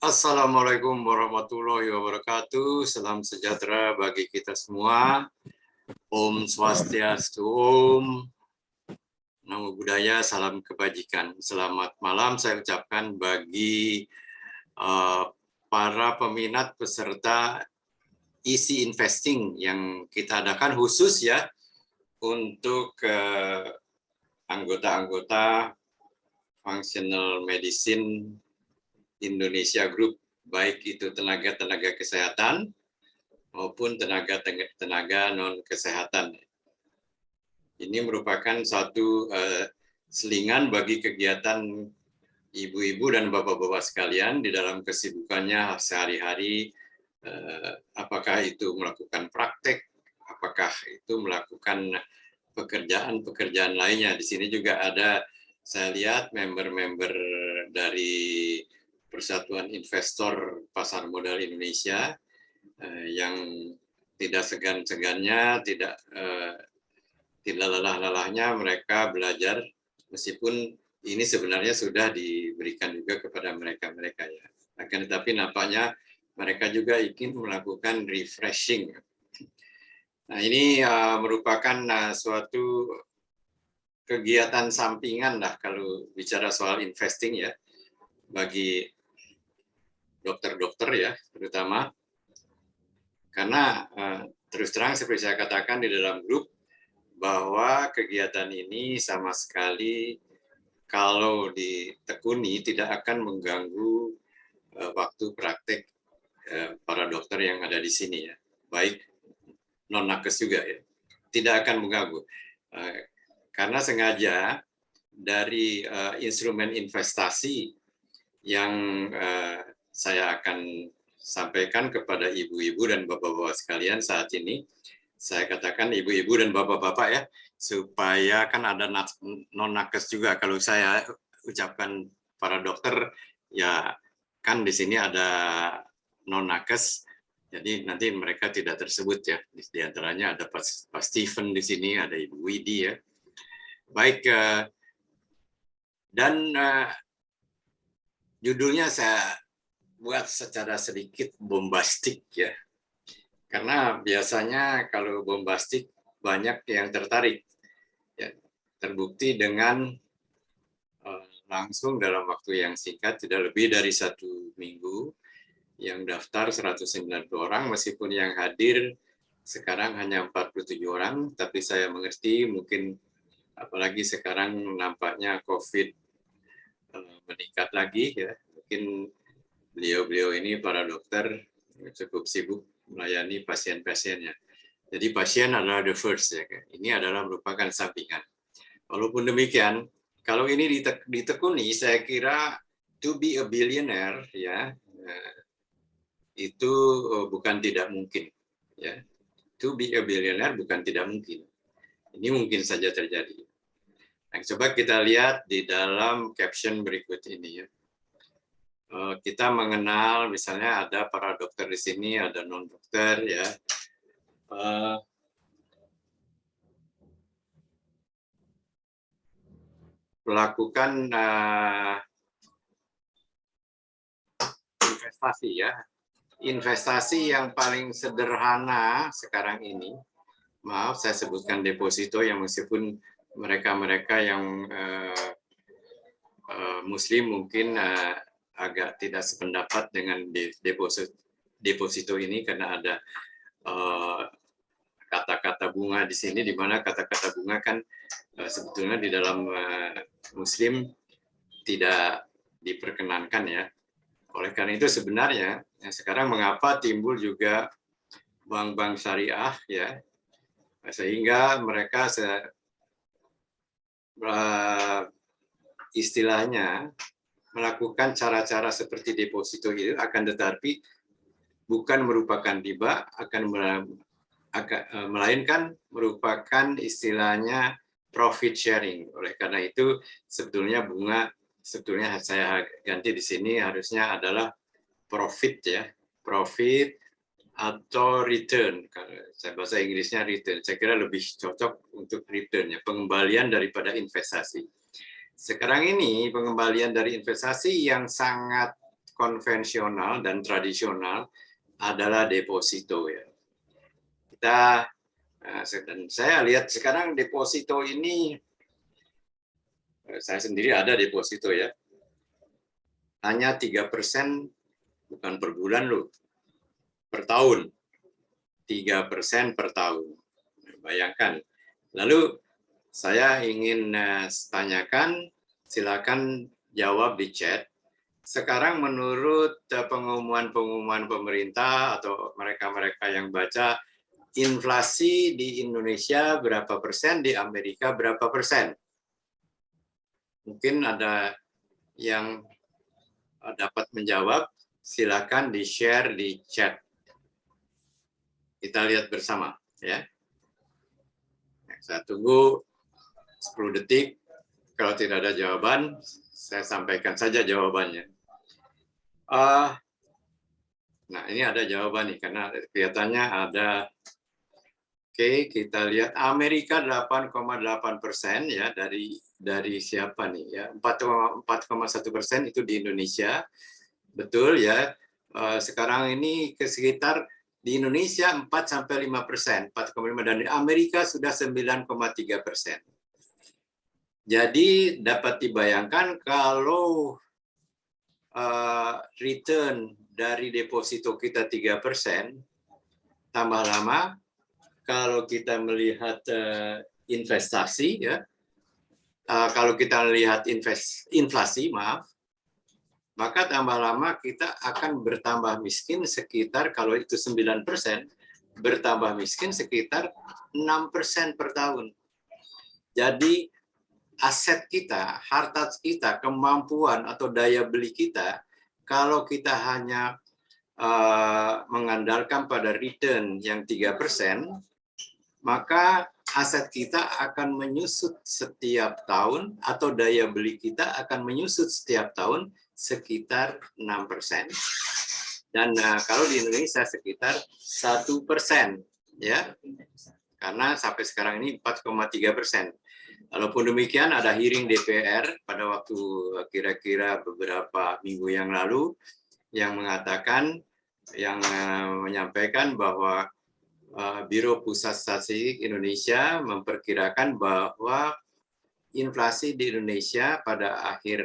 Assalamualaikum warahmatullahi wabarakatuh. Salam sejahtera bagi kita semua. Om Swastiastu, Om Namo Buddhaya, salam kebajikan. Selamat malam saya ucapkan bagi para peminat peserta Easy Investing yang kita adakan khusus ya untuk anggota-anggota Functional Medicine Indonesia Group, baik itu tenaga-tenaga kesehatan maupun tenaga non-kesehatan. Ini merupakan satu selingan bagi kegiatan ibu-ibu dan bapak-bapak sekalian di dalam kesibukannya sehari-hari, apakah itu melakukan praktek, apakah itu melakukan pekerjaan-pekerjaan lainnya. Di sini juga ada, saya lihat member-member dari Persatuan Investor Pasar Modal Indonesia yang tidak segan-segannya, tidak lelah-lelahnya mereka belajar, meskipun ini sebenarnya sudah diberikan juga kepada mereka-mereka ya. Akan tetapi nampaknya mereka juga ingin melakukan refreshing. Nah, ini merupakan suatu kegiatan sampingan lah kalau bicara soal investing ya, bagi dokter-dokter ya terutama, karena terus terang seperti saya katakan di dalam grup bahwa kegiatan ini sama sekali kalau ditekuni tidak akan mengganggu waktu praktek para dokter yang ada di sini ya, baik non nakes juga ya, tidak akan mengganggu karena sengaja dari instrumen investasi yang saya akan sampaikan kepada ibu-ibu dan bapak-bapak sekalian saat ini. Saya katakan ibu-ibu dan bapak-bapak ya, supaya kan ada non-nakes juga. Kalau saya ucapkan para dokter, ya kan di sini ada non-nakes, jadi nanti mereka tidak tersebut ya. Di antaranya ada Pak Stephen di sini, ada Ibu Widi ya. Baik, dan judulnya saya buat secara sedikit bombastik ya, karena biasanya kalau bombastik banyak yang tertarik ya, terbukti dengan langsung dalam waktu yang singkat, tidak lebih dari 1 minggu yang daftar 190 orang, meskipun yang hadir sekarang hanya 47 orang, tapi saya mengerti mungkin apalagi sekarang nampaknya COVID meningkat lagi ya, mungkin beliau-beliau ini para dokter cukup sibuk melayani pasien-pasiennya. Jadi pasien adalah the first ya. Ini adalah merupakan sampingan. Walaupun demikian, kalau ini ditekuni, saya kira to be a billionaire ya, itu bukan tidak mungkin ya. To be a billionaire bukan tidak mungkin. Ini mungkin saja terjadi. Nah, coba kita lihat di dalam caption berikut ini ya. Kita mengenal misalnya ada para dokter di sini, ada non dokter ya, melakukan investasi ya, investasi yang paling sederhana sekarang ini, maaf saya sebutkan deposito, yang meskipun mereka-mereka yang Muslim mungkin agak tidak sependapat dengan deposito ini, karena ada kata-kata bunga di sini, di mana kata-kata bunga kan sebetulnya di dalam Muslim tidak diperkenankan ya. Oleh karena itu sebenarnya sekarang mengapa timbul juga bank-bank syariah ya, sehingga mereka istilahnya melakukan cara-cara seperti deposito itu, akan tetapi bukan merupakan riba, melainkan merupakan istilahnya profit sharing. Oleh karena itu sebetulnya bunga, sebetulnya saya ganti di sini harusnya adalah profit ya, profit atau return. Kalau saya bahasa Inggrisnya return, saya kira lebih cocok untuk return ya, pengembalian daripada investasi. Sekarang ini pengembalian dari investasi yang sangat konvensional dan tradisional adalah deposito ya. Dan saya lihat sekarang deposito ini, saya sendiri ada deposito ya, hanya 3%, bukan per bulan loh, per tahun, 3% per tahun. Bayangkan. Lalu saya ingin tanyakan, silakan jawab di chat. Sekarang menurut pengumuman-pengumuman pemerintah atau mereka-mereka yang baca, inflasi di Indonesia berapa persen, di Amerika berapa persen? Mungkin ada yang dapat menjawab, silakan di-share di chat. Kita lihat bersama ya. Saya tunggu 10 detik. Kalau tidak ada jawaban, saya sampaikan saja jawabannya. Nah, ini ada jawaban nih, karena kelihatannya ada. Oke, kita lihat Amerika 8,8% ya, dari siapa nih ya, 4,1% itu di Indonesia, betul ya. Sekarang ini ke sekitar di Indonesia 4-5%, 4,5, dan di Amerika sudah 9,3%. Jadi dapat dibayangkan kalau return dari deposito kita 3%, tambah lama, kalau kita melihat investasi, ya, kalau kita lihat inflasi, maaf, maka tambah lama kita akan bertambah miskin sekitar, kalau itu 9%, bertambah miskin sekitar 6% per tahun. Jadi aset kita, harta kita, kemampuan atau daya beli kita, kalau kita hanya mengandalkan pada return yang 3%, maka aset kita akan menyusut setiap tahun atau daya beli kita akan menyusut setiap tahun sekitar 6%. Dan kalau di Indonesia sekitar 1%, ya, karena sampai sekarang ini 4,3%. Walaupun demikian, ada hearing DPR pada waktu kira-kira beberapa minggu yang lalu yang mengatakan, yang menyampaikan bahwa Biro Pusat Statistik Indonesia memperkirakan bahwa inflasi di Indonesia pada akhir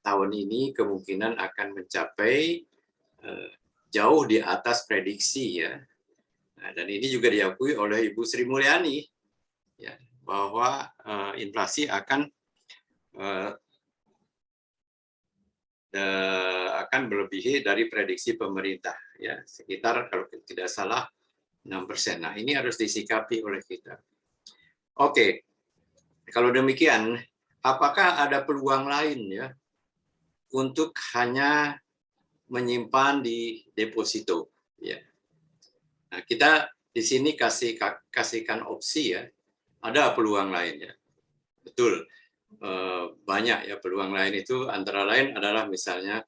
tahun ini kemungkinan akan mencapai jauh di atas prediksi ya. Nah, dan ini juga diakui oleh Ibu Sri Mulyani ya, bahwa inflasi akan melebihi dari prediksi pemerintah ya, sekitar kalau tidak salah 6%. Nah, ini harus disikapi oleh kita. Oke. Kalau demikian, apakah ada peluang lain ya untuk hanya menyimpan di deposito ya. Nah, kita di sini kasihkan opsi ya. Ada peluang lain ya. Betul. Banyak ya peluang lain itu, antara lain adalah misalnya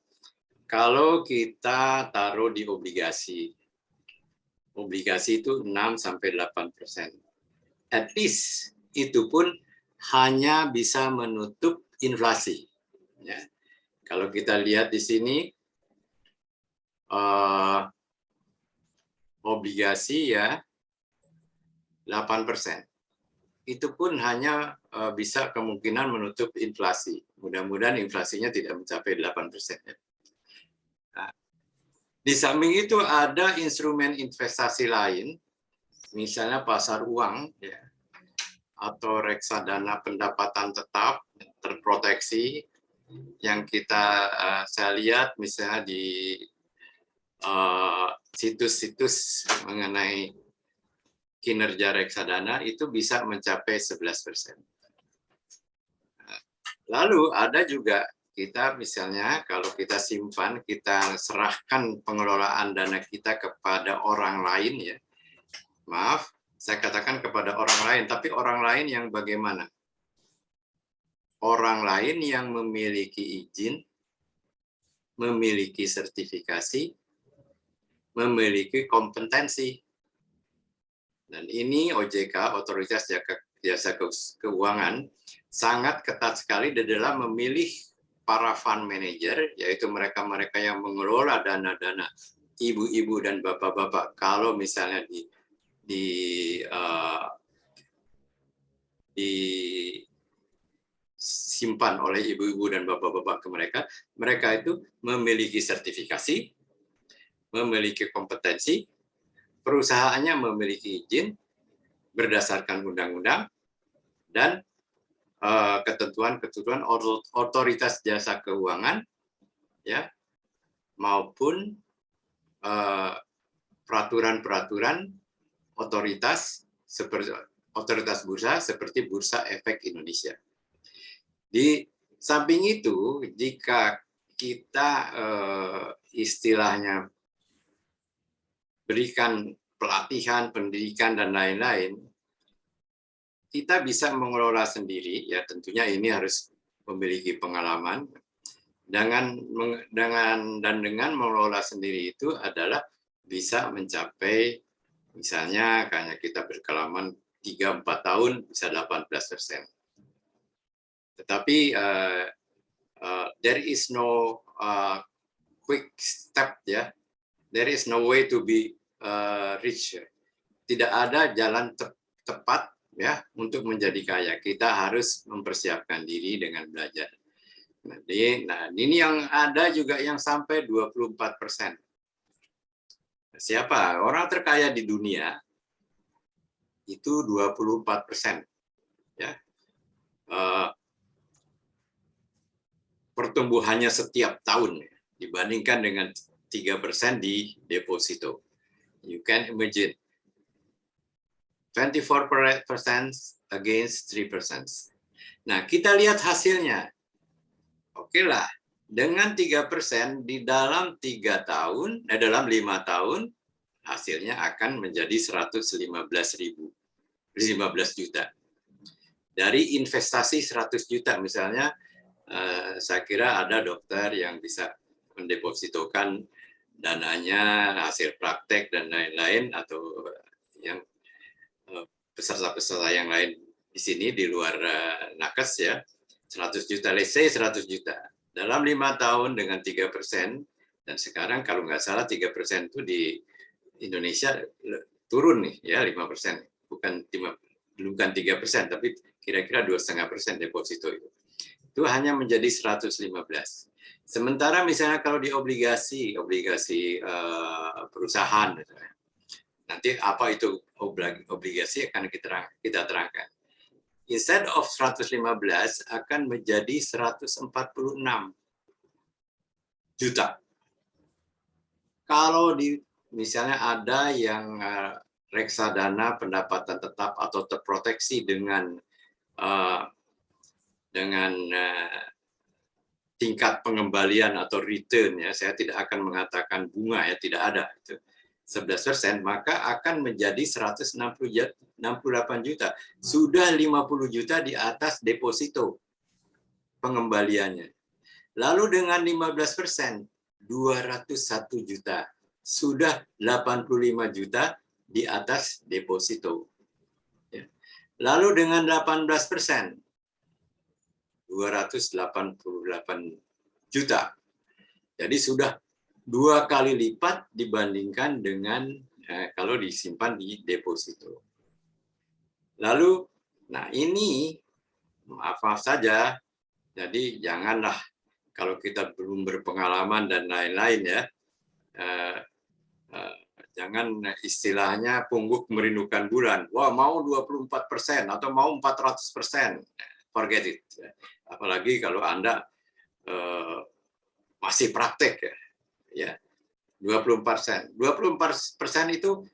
kalau kita taruh di obligasi itu 6-8%, at least itu pun hanya bisa menutup inflasi ya. Kalau kita lihat di sini obligasi ya 8%. Itu pun hanya bisa kemungkinan menutup inflasi. Mudah-mudahan inflasinya tidak mencapai 8%. Nah, di samping itu ada instrumen investasi lain, misalnya pasar uang, ya, atau reksadana pendapatan tetap terproteksi, yang saya lihat misalnya di situs-situs mengenai kinerja reksadana itu bisa mencapai 11%. Lalu ada juga kita misalnya kalau kita simpan, kita serahkan pengelolaan dana kita kepada orang lain ya. Maaf, saya katakan kepada orang lain, tapi orang lain yang bagaimana? Orang lain yang memiliki izin, memiliki sertifikasi, memiliki kompetensi. Dan ini OJK, Otoritas Jasa Keuangan, sangat ketat sekali di dalam memilih para fund manager, yaitu mereka-mereka yang mengelola dana-dana ibu-ibu dan bapak-bapak. Kalau misalnya disimpan oleh ibu-ibu dan bapak-bapak ke mereka itu memiliki sertifikasi, memiliki kompetensi, perusahaannya memiliki izin berdasarkan undang-undang dan ketentuan-ketentuan otoritas jasa keuangan, ya, maupun peraturan-peraturan otoritas seperti otoritas bursa seperti Bursa Efek Indonesia. Di samping itu, jika kita istilahnya berikan pelatihan, pendidikan dan lain-lain, kita bisa mengelola sendiri, ya tentunya ini harus memiliki pengalaman. Dengan mengelola sendiri itu adalah bisa mencapai, misalnya kayak kita berpengalaman 3-4 tahun bisa 18%. Tetapi there is no quick step, ya. There is no way to be rich. Tidak ada jalan tepat, ya, untuk menjadi kaya. Kita harus mempersiapkan diri dengan belajar. Nah, ini yang ada juga yang sampai 24%. Siapa? Orang terkaya di dunia itu 24%. Ya. Pertumbuhannya setiap tahun dibandingkan dengan 3% di deposito. You can imagine. 24% against 3%. Nah, kita lihat hasilnya. Oke lah, dengan 3% di dalam 3 tahun, dalam 5 tahun, hasilnya akan menjadi 15 juta. Dari investasi 100 juta, misalnya, saya kira ada dokter yang bisa mendepositokan dananya, hasil praktek, dan lain-lain, atau yang peserta-peserta yang lain di sini di luar nakes, ya, 100 juta, let's say 100 juta. Dalam 5 tahun dengan 3%, dan sekarang kalau nggak salah 3% itu di Indonesia turun nih, ya, 5%. Bukan 3%, tapi kira-kira 2,5% deposito itu. Itu hanya menjadi 115. Sementara misalnya kalau di obligasi perusahaan, nanti apa itu obligasi akan kita terangkan. Instead of 115 akan menjadi 146 juta. Kalau misalnya ada yang reksadana pendapatan tetap atau terproteksi dengan tingkat pengembalian atau return, ya, saya tidak akan mengatakan bunga, ya, tidak ada itu 11%, maka akan menjadi 168 juta. Sudah 50 juta di atas deposito pengembaliannya. Lalu dengan 15%, 201 juta. Sudah 85 juta di atas deposito. Lalu dengan 18%, 288 juta. Jadi sudah 2 kali lipat dibandingkan dengan kalau disimpan di deposito. Lalu, nah ini maaf saja, jadi janganlah kalau kita belum berpengalaman dan lain-lain, ya, jangan istilahnya pungguk merindukan bulan. Wah, mau 24% atau mau 400%, forget it. Apalagi kalau Anda masih praktek, ya, 24%. 24% itu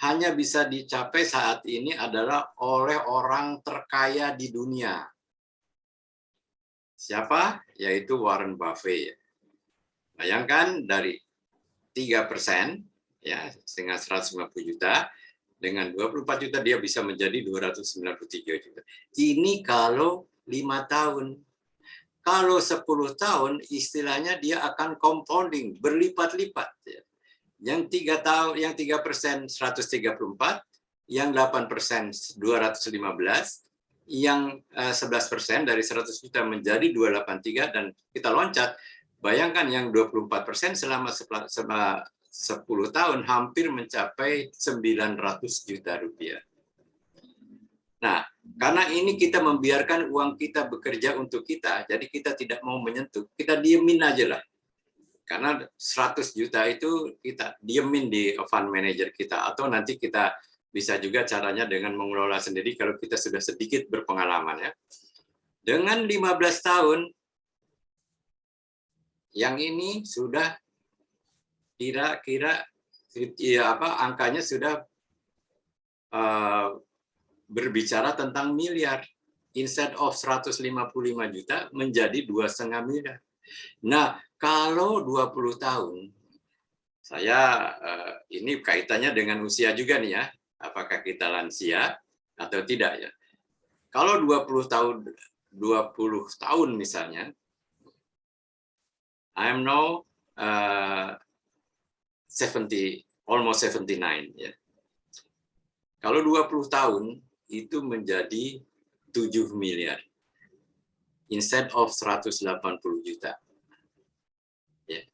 hanya bisa dicapai saat ini adalah oleh orang terkaya di dunia. Siapa? Yaitu Warren Buffett. Bayangkan dari 3%, ya, dengan 150 juta, dengan 24 juta dia bisa menjadi 293 juta. Ini kalau 5 tahun. Kalau 10 tahun, istilahnya dia akan compounding, berlipat-lipat. Yang 3% 134, yang 8% 215, yang 11% dari 100 juta menjadi 283 dan kita loncat, bayangkan yang 24% selama 10 tahun hampir mencapai 900 juta rupiah. Nah, karena ini kita membiarkan uang kita bekerja untuk kita, jadi kita tidak mau menyentuh, kita diemin aja lah. Karena 100 juta itu kita diemin di fund manager kita, atau nanti kita bisa juga caranya dengan mengelola sendiri kalau kita sudah sedikit berpengalaman ya. Dengan 15 tahun, yang ini sudah kira-kira ya angkanya sudah berbicara tentang miliar. Instead of 155 juta menjadi 2,5 miliar. Nah, kalau 20 tahun, saya ini kaitannya dengan usia juga nih ya. Apakah kita lansia atau tidak ya? Kalau 20 tahun misalnya, I am now 70, almost 79 ya. Kalau 20 tahun itu menjadi 7 miliar. Instead of 180 juta. Ya.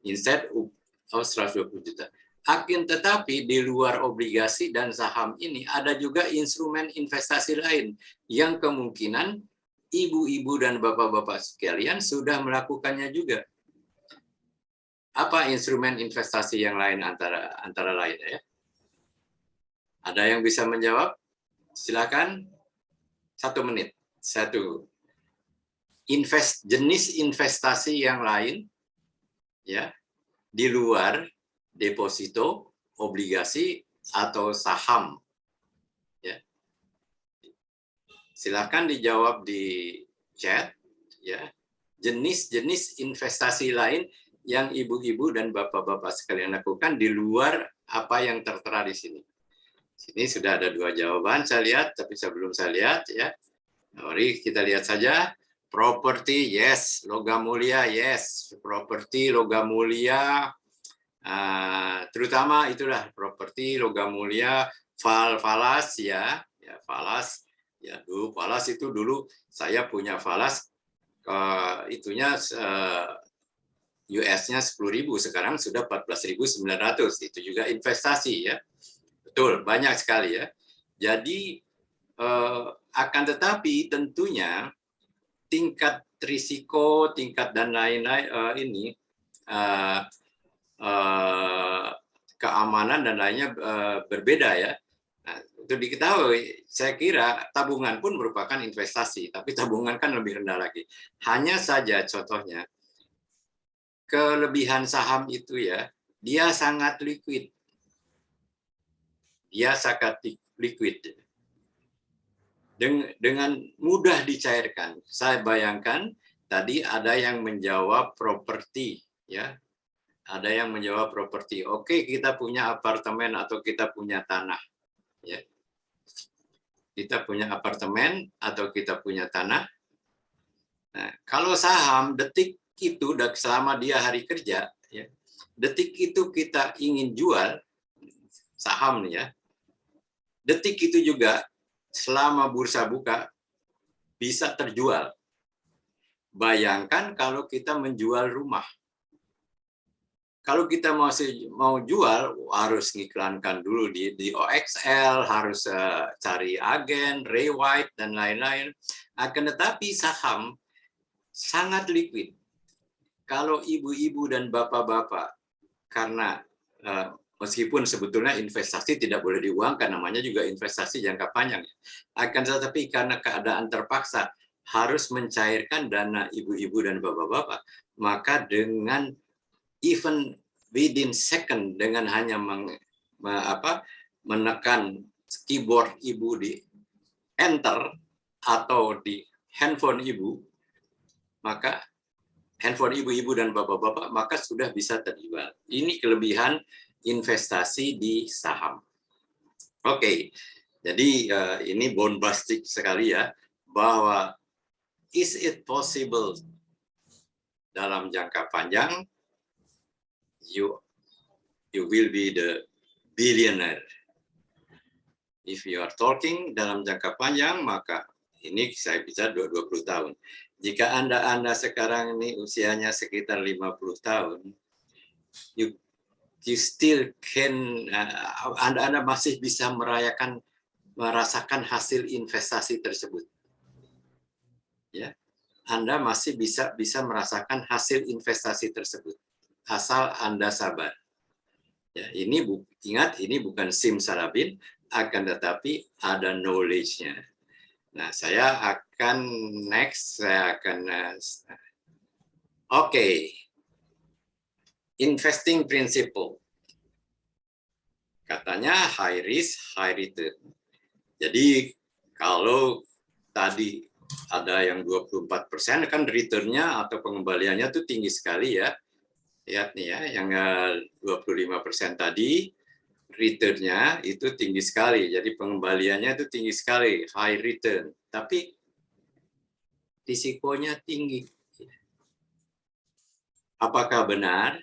Instead of 120 juta. Akan tetapi di luar obligasi dan saham ini ada juga instrumen investasi lain yang kemungkinan ibu-ibu dan bapak-bapak sekalian sudah melakukannya juga. Apa instrumen investasi yang lain antara lain ya? Ada yang bisa menjawab? Silakan. 1 menit. Jenis investasi yang lain ya di luar deposito, obligasi atau saham. Ya. Silakan dijawab di chat ya. Jenis-jenis investasi lain yang ibu-ibu dan bapak-bapak sekalian lakukan di luar apa yang tertera di sini. Sini sudah ada 2 jawaban saya lihat, tapi sebelum saya lihat ya. Mari kita lihat saja. Properti, yes. Logam mulia, yes. Properti, logam mulia, terutama itulah properti, logam mulia, falas ya, falas. Ya, falas itu dulu saya punya falas, itunya US-nya 10.000, sekarang sudah 14.900. Itu juga investasi ya. Betul, banyak sekali ya. Jadi akan tetapi tentunya tingkat risiko, tingkat dan lain-lain ini keamanan dan lainnya berbeda ya. Nah, untuk diketahui, saya kira tabungan pun merupakan investasi, tapi tabungan kan lebih rendah lagi. Hanya saja contohnya, kelebihan saham itu ya, dia sangat liquid. Dia sangat liquid. Dengan mudah dicairkan. Saya bayangkan tadi ada yang menjawab properti ya. Ada yang menjawab properti. Oke, kita punya apartemen atau kita punya tanah ya. Kita punya apartemen atau kita punya tanah. Nah, kalau saham detik itu selama dia hari kerja ya. Detik itu kita ingin jual saham ya. Detik itu juga selama bursa buka bisa terjual. Bayangkan kalau kita menjual rumah. Kalau kita mau jual, harus ngiklankan dulu di OXL, harus cari agen, Ray White, dan lain-lain. Akan tetapi saham sangat liquid. Kalau ibu-ibu dan bapak-bapak, karena meskipun sebetulnya investasi tidak boleh diuangkan, namanya juga investasi jangka panjang. Akan tetapi karena keadaan terpaksa harus mencairkan dana ibu-ibu dan bapak-bapak, maka dengan even within second, dengan hanya menekan keyboard ibu di enter atau di handphone ibu, maka handphone ibu-ibu dan bapak-bapak maka sudah bisa terjual. Ini kelebihan investasi di saham. Oke, jadi ini bombastic sekali ya, bahwa is it possible dalam jangka panjang you will be the billionaire. If you are talking dalam jangka panjang, maka ini saya bicara 20 tahun. Jika Anda sekarang ini usianya sekitar 50 tahun, you still can, Anda masih bisa merasakan hasil investasi tersebut. Ya, Anda masih bisa merasakan hasil investasi tersebut, asal Anda sabar. Ya, ingat ini bukan simsalabim, akan tetapi ada knowledge-nya. Nah, saya akan oke. Investing principle. Katanya high risk, high return. Jadi kalau tadi ada yang 24% kan return-nya atau pengembaliannya itu tinggi sekali ya. Lihat nih ya, yang 25% tadi return-nya itu tinggi sekali. Jadi pengembaliannya itu tinggi sekali, high return. Tapi risikonya tinggi. Apakah benar?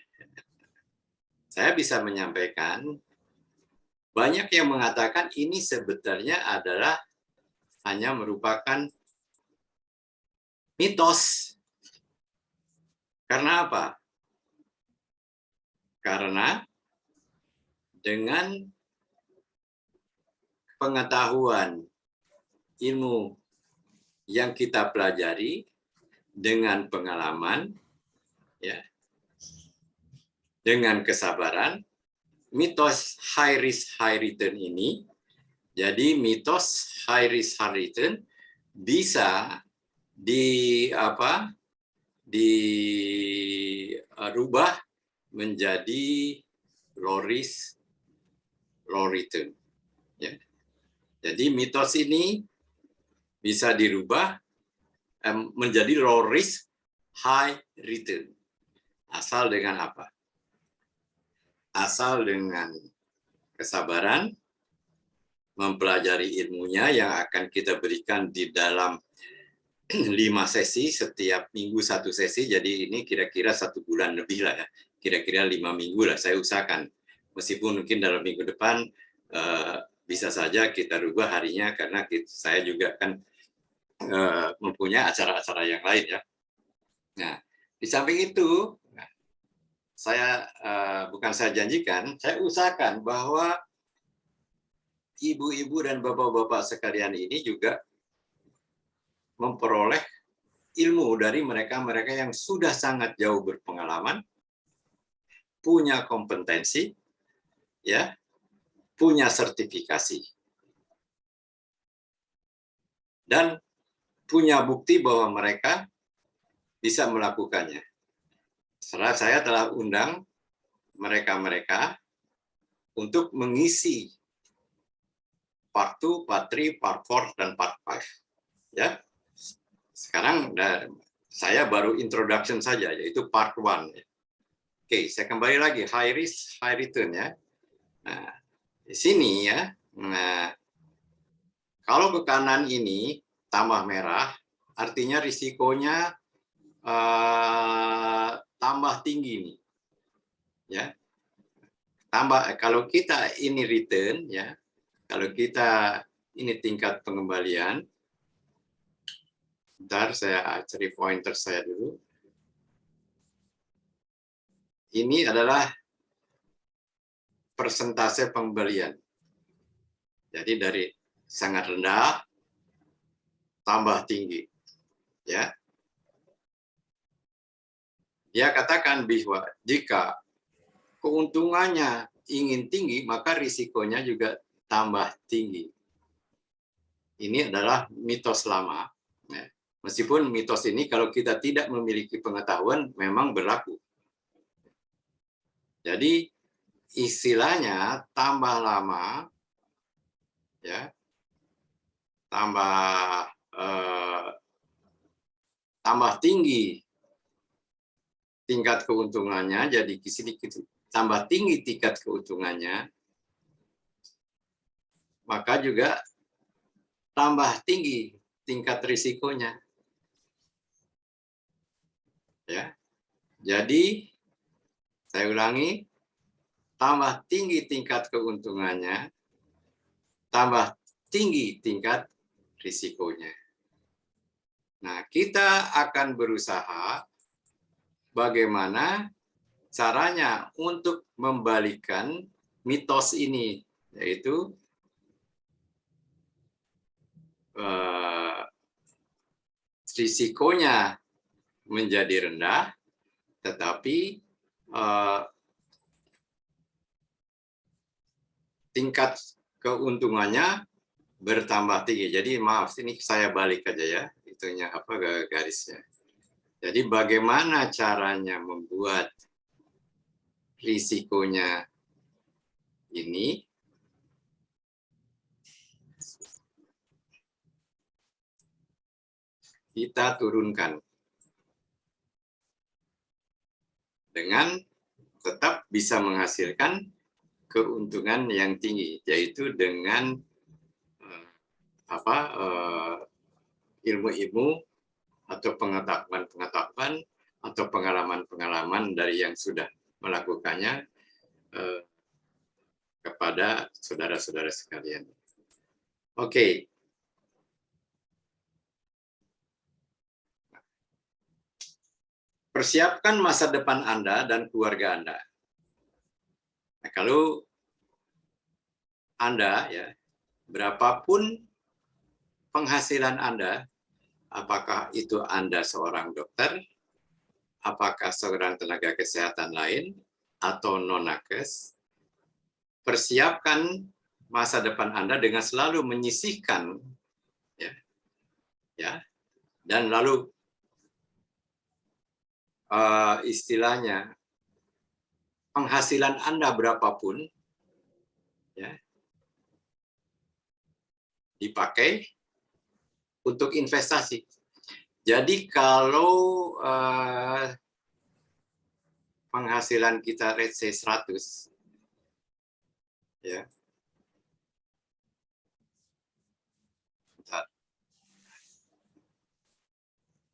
Saya bisa menyampaikan, banyak yang mengatakan ini sebetulnya adalah hanya merupakan mitos. Karena apa? Karena dengan pengetahuan ilmu yang kita pelajari dengan pengalaman, ya, dengan kesabaran, mitos high risk high return ini, jadi mitos high risk high return bisa dirubah menjadi low risk low return. Ya. Jadi mitos ini bisa dirubah menjadi low risk high return. Asal dengan apa? Asal dengan kesabaran, mempelajari ilmunya yang akan kita berikan di dalam 5 sesi, setiap minggu 1 sesi, jadi ini kira-kira 1 bulan lebih lah ya, kira-kira 5 minggu lah saya usahakan. Meskipun mungkin dalam minggu depan bisa saja kita rubah harinya karena saya juga kan mempunyai acara-acara yang lain ya. Nah, di samping itu, bukan saya janjikan, saya usahakan bahwa ibu-ibu dan bapak-bapak sekalian ini juga memperoleh ilmu dari mereka-mereka yang sudah sangat jauh berpengalaman, punya kompetensi, ya, punya sertifikasi, dan punya bukti bahwa mereka bisa melakukannya. Saya telah undang mereka-mereka untuk mengisi part 2, part 3, part 4, dan part 5. Ya. Sekarang saya baru introduction saja, yaitu part 1. Oke, saya kembali lagi, high risk, high return ya. Nah, di sini ya, kalau ke kanan ini tambah merah, artinya risikonya tambah tinggi nih. Ya. Kalau kita ini return ya, kalau kita ini tingkat pengembalian, bentar saya cari pointer saya dulu. Ini adalah persentase pengembalian. Jadi dari sangat rendah tambah tinggi. Ya. Dia katakan bahwa jika keuntungannya ingin tinggi, maka risikonya juga tambah tinggi. Ini adalah mitos lama. Ya. Meskipun mitos ini kalau kita tidak memiliki pengetahuan memang berlaku. Jadi istilahnya tambah lama, ya, tambah tinggi tingkat keuntungannya, jadi sedikit tambah tinggi tingkat keuntungannya, maka juga tambah tinggi tingkat risikonya. Ya. Jadi saya ulangi, tambah tinggi tingkat keuntungannya, tambah tinggi tingkat risikonya. Nah, kita akan berusaha bagaimana caranya untuk membalikan mitos ini, yaitu risikonya menjadi rendah, tetapi tingkat keuntungannya bertambah tinggi. Jadi maaf, ini saya balik aja ya, itunya apa garisnya. Jadi bagaimana caranya membuat risikonya ini kita turunkan dengan tetap bisa menghasilkan keuntungan yang tinggi, yaitu dengan ilmu-ilmu atau pengetahuan atau pengalaman-pengalaman dari yang sudah melakukannya kepada saudara-saudara sekalian. Oke. Persiapkan masa depan Anda dan keluarga Anda. Nah, kalau Anda ya, berapapun penghasilan Anda, apakah itu Anda seorang dokter, apakah seorang tenaga kesehatan lain, atau non-nakes, persiapkan masa depan Anda dengan selalu menyisihkan, ya, dan lalu istilahnya penghasilan Anda berapapun, ya, dipakai untuk investasi. Jadi kalau penghasilan kita let's say 100, ya.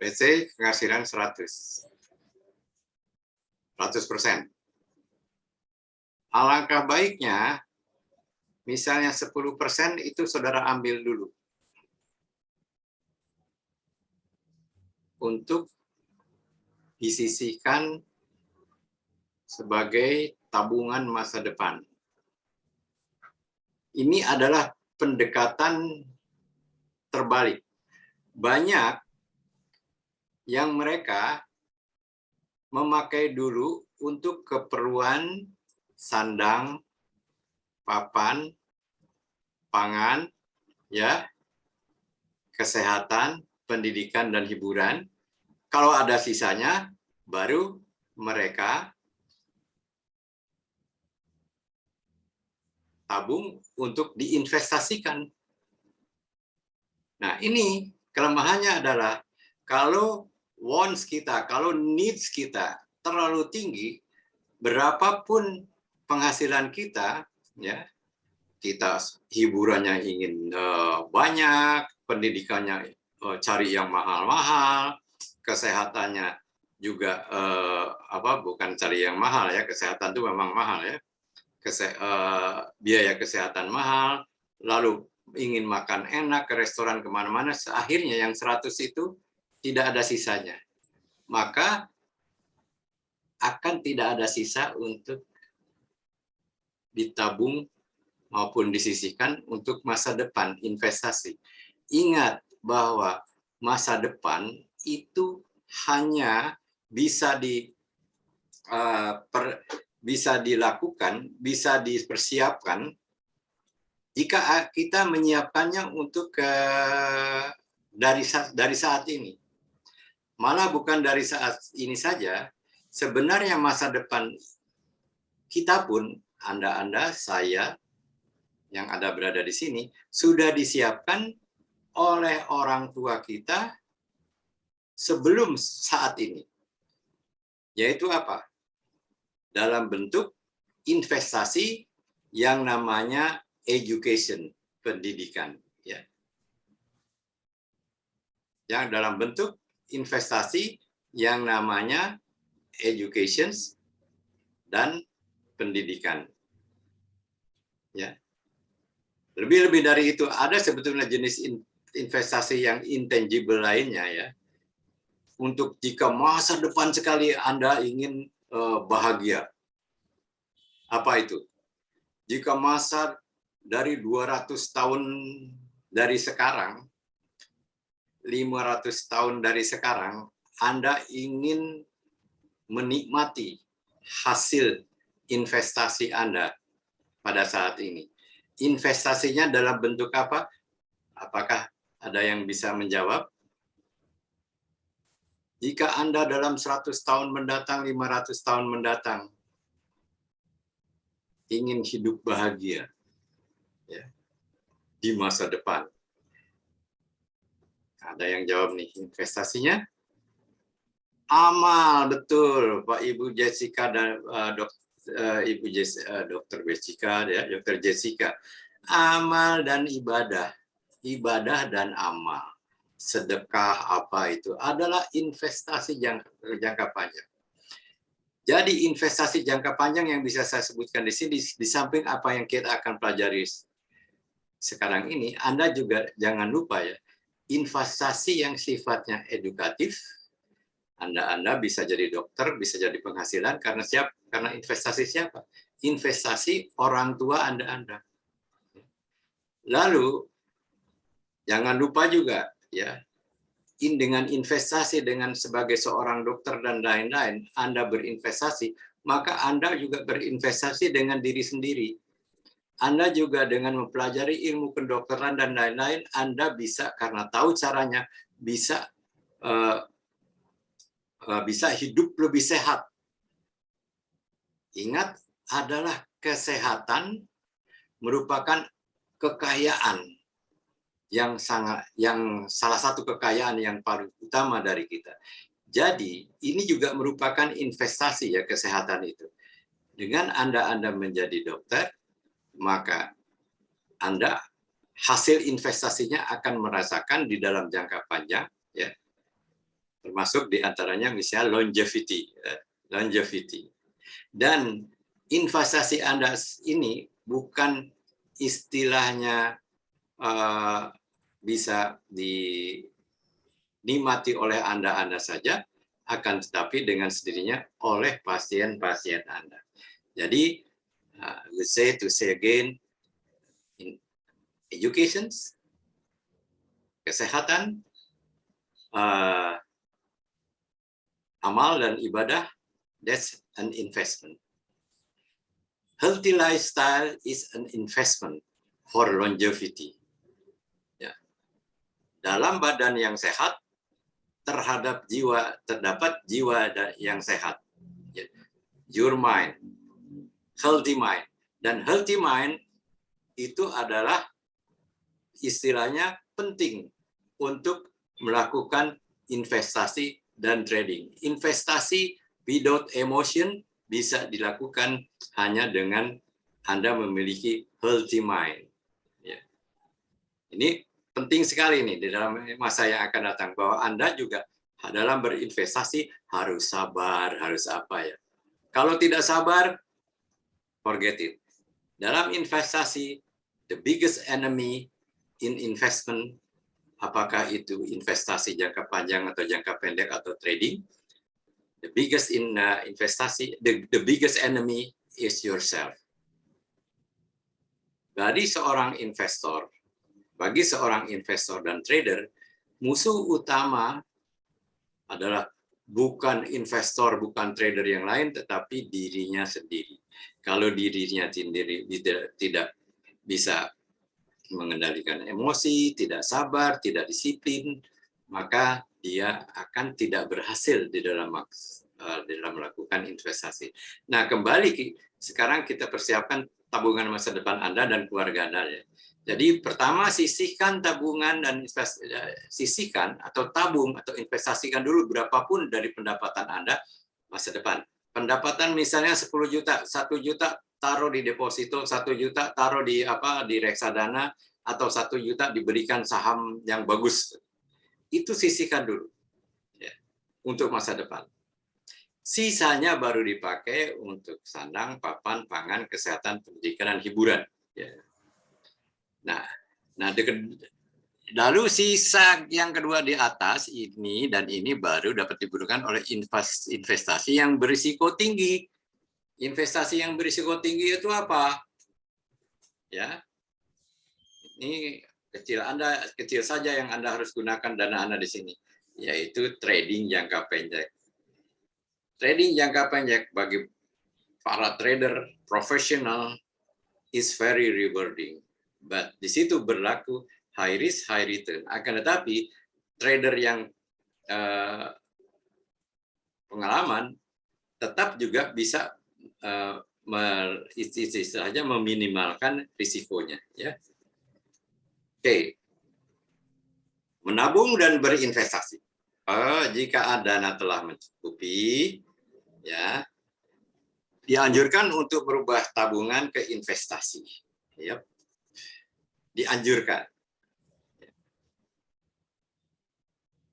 Let's say penghasilan 100%. Alangkah baiknya misalnya 10% itu saudara ambil dulu untuk disisihkan sebagai tabungan masa depan. Ini adalah pendekatan terbalik. Banyak yang mereka memakai dulu untuk keperluan sandang, papan, pangan, ya, kesehatan, pendidikan, dan hiburan. Kalau ada sisanya, baru mereka tabung untuk diinvestasikan. Nah, ini kelemahannya adalah kalau wants kita, kalau needs kita terlalu tinggi, berapapun penghasilan kita, ya, kita hiburannya ingin banyak, pendidikannya cari yang mahal-mahal, kesehatannya juga bukan cari yang mahal ya, kesehatan itu memang mahal ya, biaya kesehatan mahal, lalu ingin makan enak ke restoran kemana-mana, akhirnya yang 100 itu tidak ada sisanya, maka akan tidak ada sisa untuk ditabung maupun disisihkan untuk masa depan investasi. Ingat bahwa masa depan itu hanya bisa dilakukan, bisa dipersiapkan jika kita menyiapkannya untuk dari saat ini. Malah bukan dari saat ini saja, sebenarnya masa depan kita pun, Anda, saya, yang ada berada di sini, sudah disiapkan oleh orang tua kita sebelum saat ini. Yaitu apa? Dalam bentuk investasi yang namanya education, pendidikan. Ya. Yang dalam bentuk investasi yang namanya education dan pendidikan. Ya. Lebih dari itu, ada sebetulnya jenis investasi yang intangible lainnya ya. Untuk jika masa depan sekali Anda ingin bahagia. Apa itu? Jika masa dari 200 tahun dari sekarang, 500 tahun dari sekarang, Anda ingin menikmati hasil investasi Anda pada saat ini. Investasinya dalam bentuk apa? Apakah ada yang bisa menjawab? Jika Anda dalam 100 tahun mendatang, 500 tahun mendatang, ingin hidup bahagia ya, di masa depan. Ada yang jawab nih, investasinya? Amal, betul, Pak Ibu Jessica dan Dokter Jessica, ya, Dokter Jessica. Amal dan ibadah, ibadah dan amal, sedekah apa itu adalah investasi jangka panjang. Jadi investasi jangka panjang yang bisa saya sebutkan di sini, di samping apa yang kita akan pelajari sekarang ini, Anda juga jangan lupa ya, investasi yang sifatnya edukatif. Anda bisa jadi dokter, bisa jadi penghasilan karena karena investasi siapa? Investasi orang tua Anda. Lalu jangan lupa juga ya, dengan investasi dengan sebagai seorang dokter dan lain-lain, Anda berinvestasi, maka Anda juga berinvestasi dengan diri sendiri. Anda juga dengan mempelajari ilmu kedokteran dan lain-lain, Anda bisa karena tahu caranya bisa hidup lebih sehat. Ingat, adalah kesehatan merupakan kekayaan yang salah satu kekayaan yang paling utama dari kita. Jadi, ini juga merupakan investasi ya, kesehatan itu. Dengan Anda menjadi dokter, maka Anda hasil investasinya akan merasakan di dalam jangka panjang ya. Termasuk diantaranya misalnya longevity. Dan investasi Anda ini bukan istilahnya bisa dinikmati oleh Anda saja, akan tetapi dengan sendirinya oleh pasien-pasien Anda. Jadi, let's say again, in education, kesehatan, amal dan ibadah, that's an investment. Healthy lifestyle is an investment for longevity. Ya. Dalam badan yang sehat, terdapat jiwa yang sehat. Ya. Your mind, healthy mind. Dan healthy mind itu adalah istilahnya penting untuk melakukan investasi dan trading. Investasi without emotion bisa dilakukan hanya dengan Anda memiliki healthy mind. Ya. Ini penting sekali nih di dalam masa yang akan datang, bahwa Anda juga dalam berinvestasi harus sabar, harus apa ya. Kalau tidak sabar, forget it. Dalam investasi, the biggest enemy in investment, apakah itu investasi jangka panjang atau jangka pendek atau trading, the biggest investasi, the biggest enemy is yourself. Bagi seorang investor dan trader, musuh utama adalah bukan investor, bukan trader yang lain, tetapi dirinya sendiri. Kalau dirinya sendiri tidak bisa mengendalikan emosi, tidak sabar, tidak disiplin, maka dia akan tidak berhasil di dalam melakukan investasi. Nah, kembali sekarang kita persiapkan tabungan masa depan Anda dan keluarga Anda. Ya. Jadi pertama, sisihkan tabungan dan sisihkan atau tabung atau investasikan dulu berapapun dari pendapatan Anda masa depan. Pendapatan misalnya 10 juta, 1 juta taruh di deposito, 1 juta taruh di reksadana, atau 1 juta diberikan saham yang bagus. Itu sisihkan dulu ya, untuk masa depan. Sisanya baru dipakai untuk sandang, papan, pangan, kesehatan, pendidikan, dan hiburan. Ya. Nah, Lalu sisa yang kedua di atas ini dan ini baru dapat digunakan oleh investasi yang berisiko tinggi. Investasi yang berisiko tinggi itu apa? Ya, ini kecil saja yang Anda harus gunakan dana Anda di sini, yaitu trading jangka pendek. Trading jangka pendek bagi para trader profesional is very rewarding, but di situ berlaku high risk, high return. Akan tetapi trader yang pengalaman tetap juga bisa istilahnya meminimalkan risikonya. Ya. Oke, menabung dan berinvestasi. Jika dana telah mencukupi, ya dianjurkan untuk berubah tabungan ke investasi. Yep. Dianjurkan.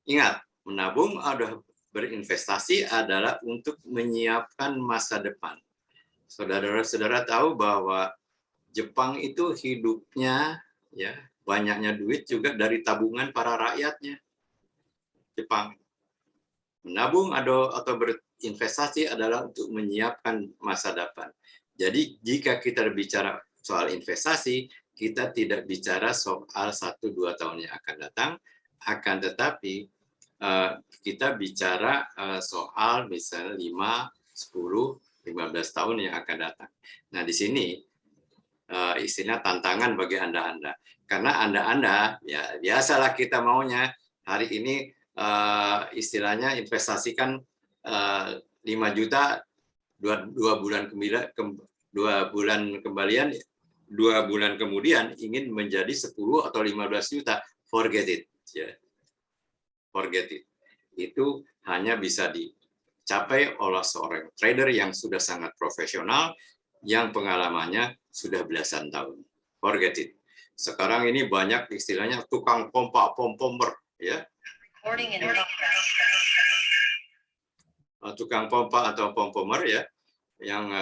Ingat, menabung atau berinvestasi adalah untuk menyiapkan masa depan. Saudara-saudara tahu bahwa Jepang itu hidupnya, ya banyaknya duit juga dari tabungan para rakyatnya. Jepang. Menabung atau berinvestasi adalah untuk menyiapkan masa depan. Jadi jika kita bicara soal investasi, kita tidak bicara soal 1-2 tahun yang akan datang, akan tetapi kita bicara soal misalnya 5, 10, 15 tahun yang akan datang. Nah, di sini istilah tantangan bagi Anda. Karena Anda ya biasalah kita maunya hari ini istilahnya investasikan 5 juta 2 bulan kembalian 2 bulan kemudian ingin menjadi 10 atau 15 juta, forget it. Ya. Forget it. Itu hanya bisa dicapai oleh seorang trader yang sudah sangat profesional, yang pengalamannya sudah belasan tahun. Forget it. Sekarang ini banyak istilahnya tukang pompa, pompomer, ya. Tukang pompa atau pompomer ya, yang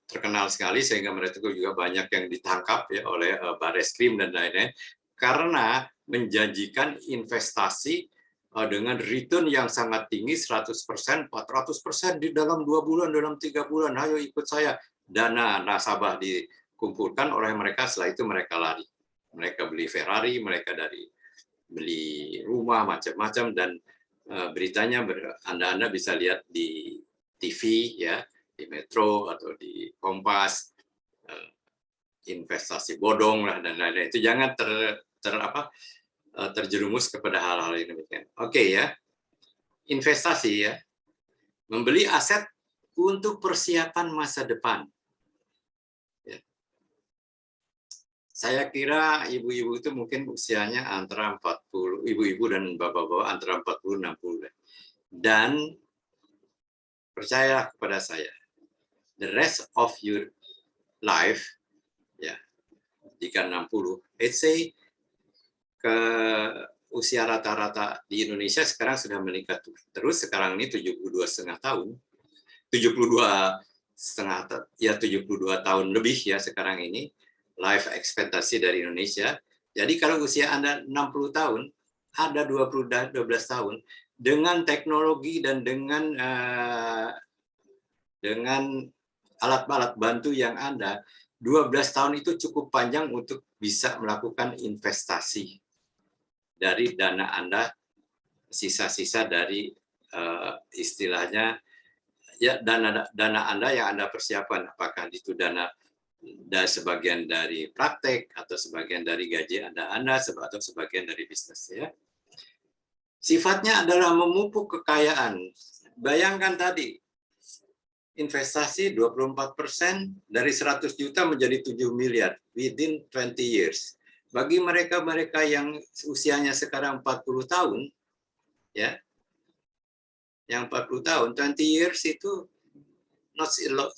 terkenal sekali sehingga mereka juga banyak yang ditangkap ya oleh Barreskrim dan lain-lain karena menjanjikan investasi dengan return yang sangat tinggi 100%, 400% di dalam 2 bulan, dalam 3 bulan. Ayo ikut saya. Dana nasabah dikumpulkan oleh mereka, setelah itu mereka lari. Mereka beli Ferrari, mereka beli rumah macam-macam, dan beritanya Anda bisa lihat di TV ya, di Metro atau di Kompas, investasi bodong lah dan lain-lain. Itu jangan terjerumus kepada hal-hal yang demikian. Oke ya, investasi ya, membeli aset untuk persiapan masa depan. Ya. Saya kira ibu-ibu itu mungkin usianya antara 40, ibu-ibu dan bapak-bapak antara 40-60. Dan percayalah kepada saya, the rest of your life, ya, jika 60, let's say ke usia rata-rata di Indonesia sekarang sudah meningkat terus, sekarang ini 72,5 tahun, 72 tahun lebih ya sekarang ini life expectancy dari Indonesia. Jadi kalau usia Anda 60 tahun, ada 12 tahun dengan teknologi dan dengan alat-alat bantu yang ada, 12 tahun itu cukup panjang untuk bisa melakukan investasi dari dana Anda, sisa-sisa dari istilahnya ya dana Anda yang Anda persiapkan, apakah itu dana sebagian dari praktek atau sebagian dari gaji Anda atau sebagian dari bisnis ya. Sifatnya adalah memupuk kekayaan. Bayangkan tadi investasi 24% dari 100 juta menjadi 7 miliar within 20 years. Bagi mereka-mereka yang usianya sekarang 40 tahun ya. Yang 40 tahun, 20 years itu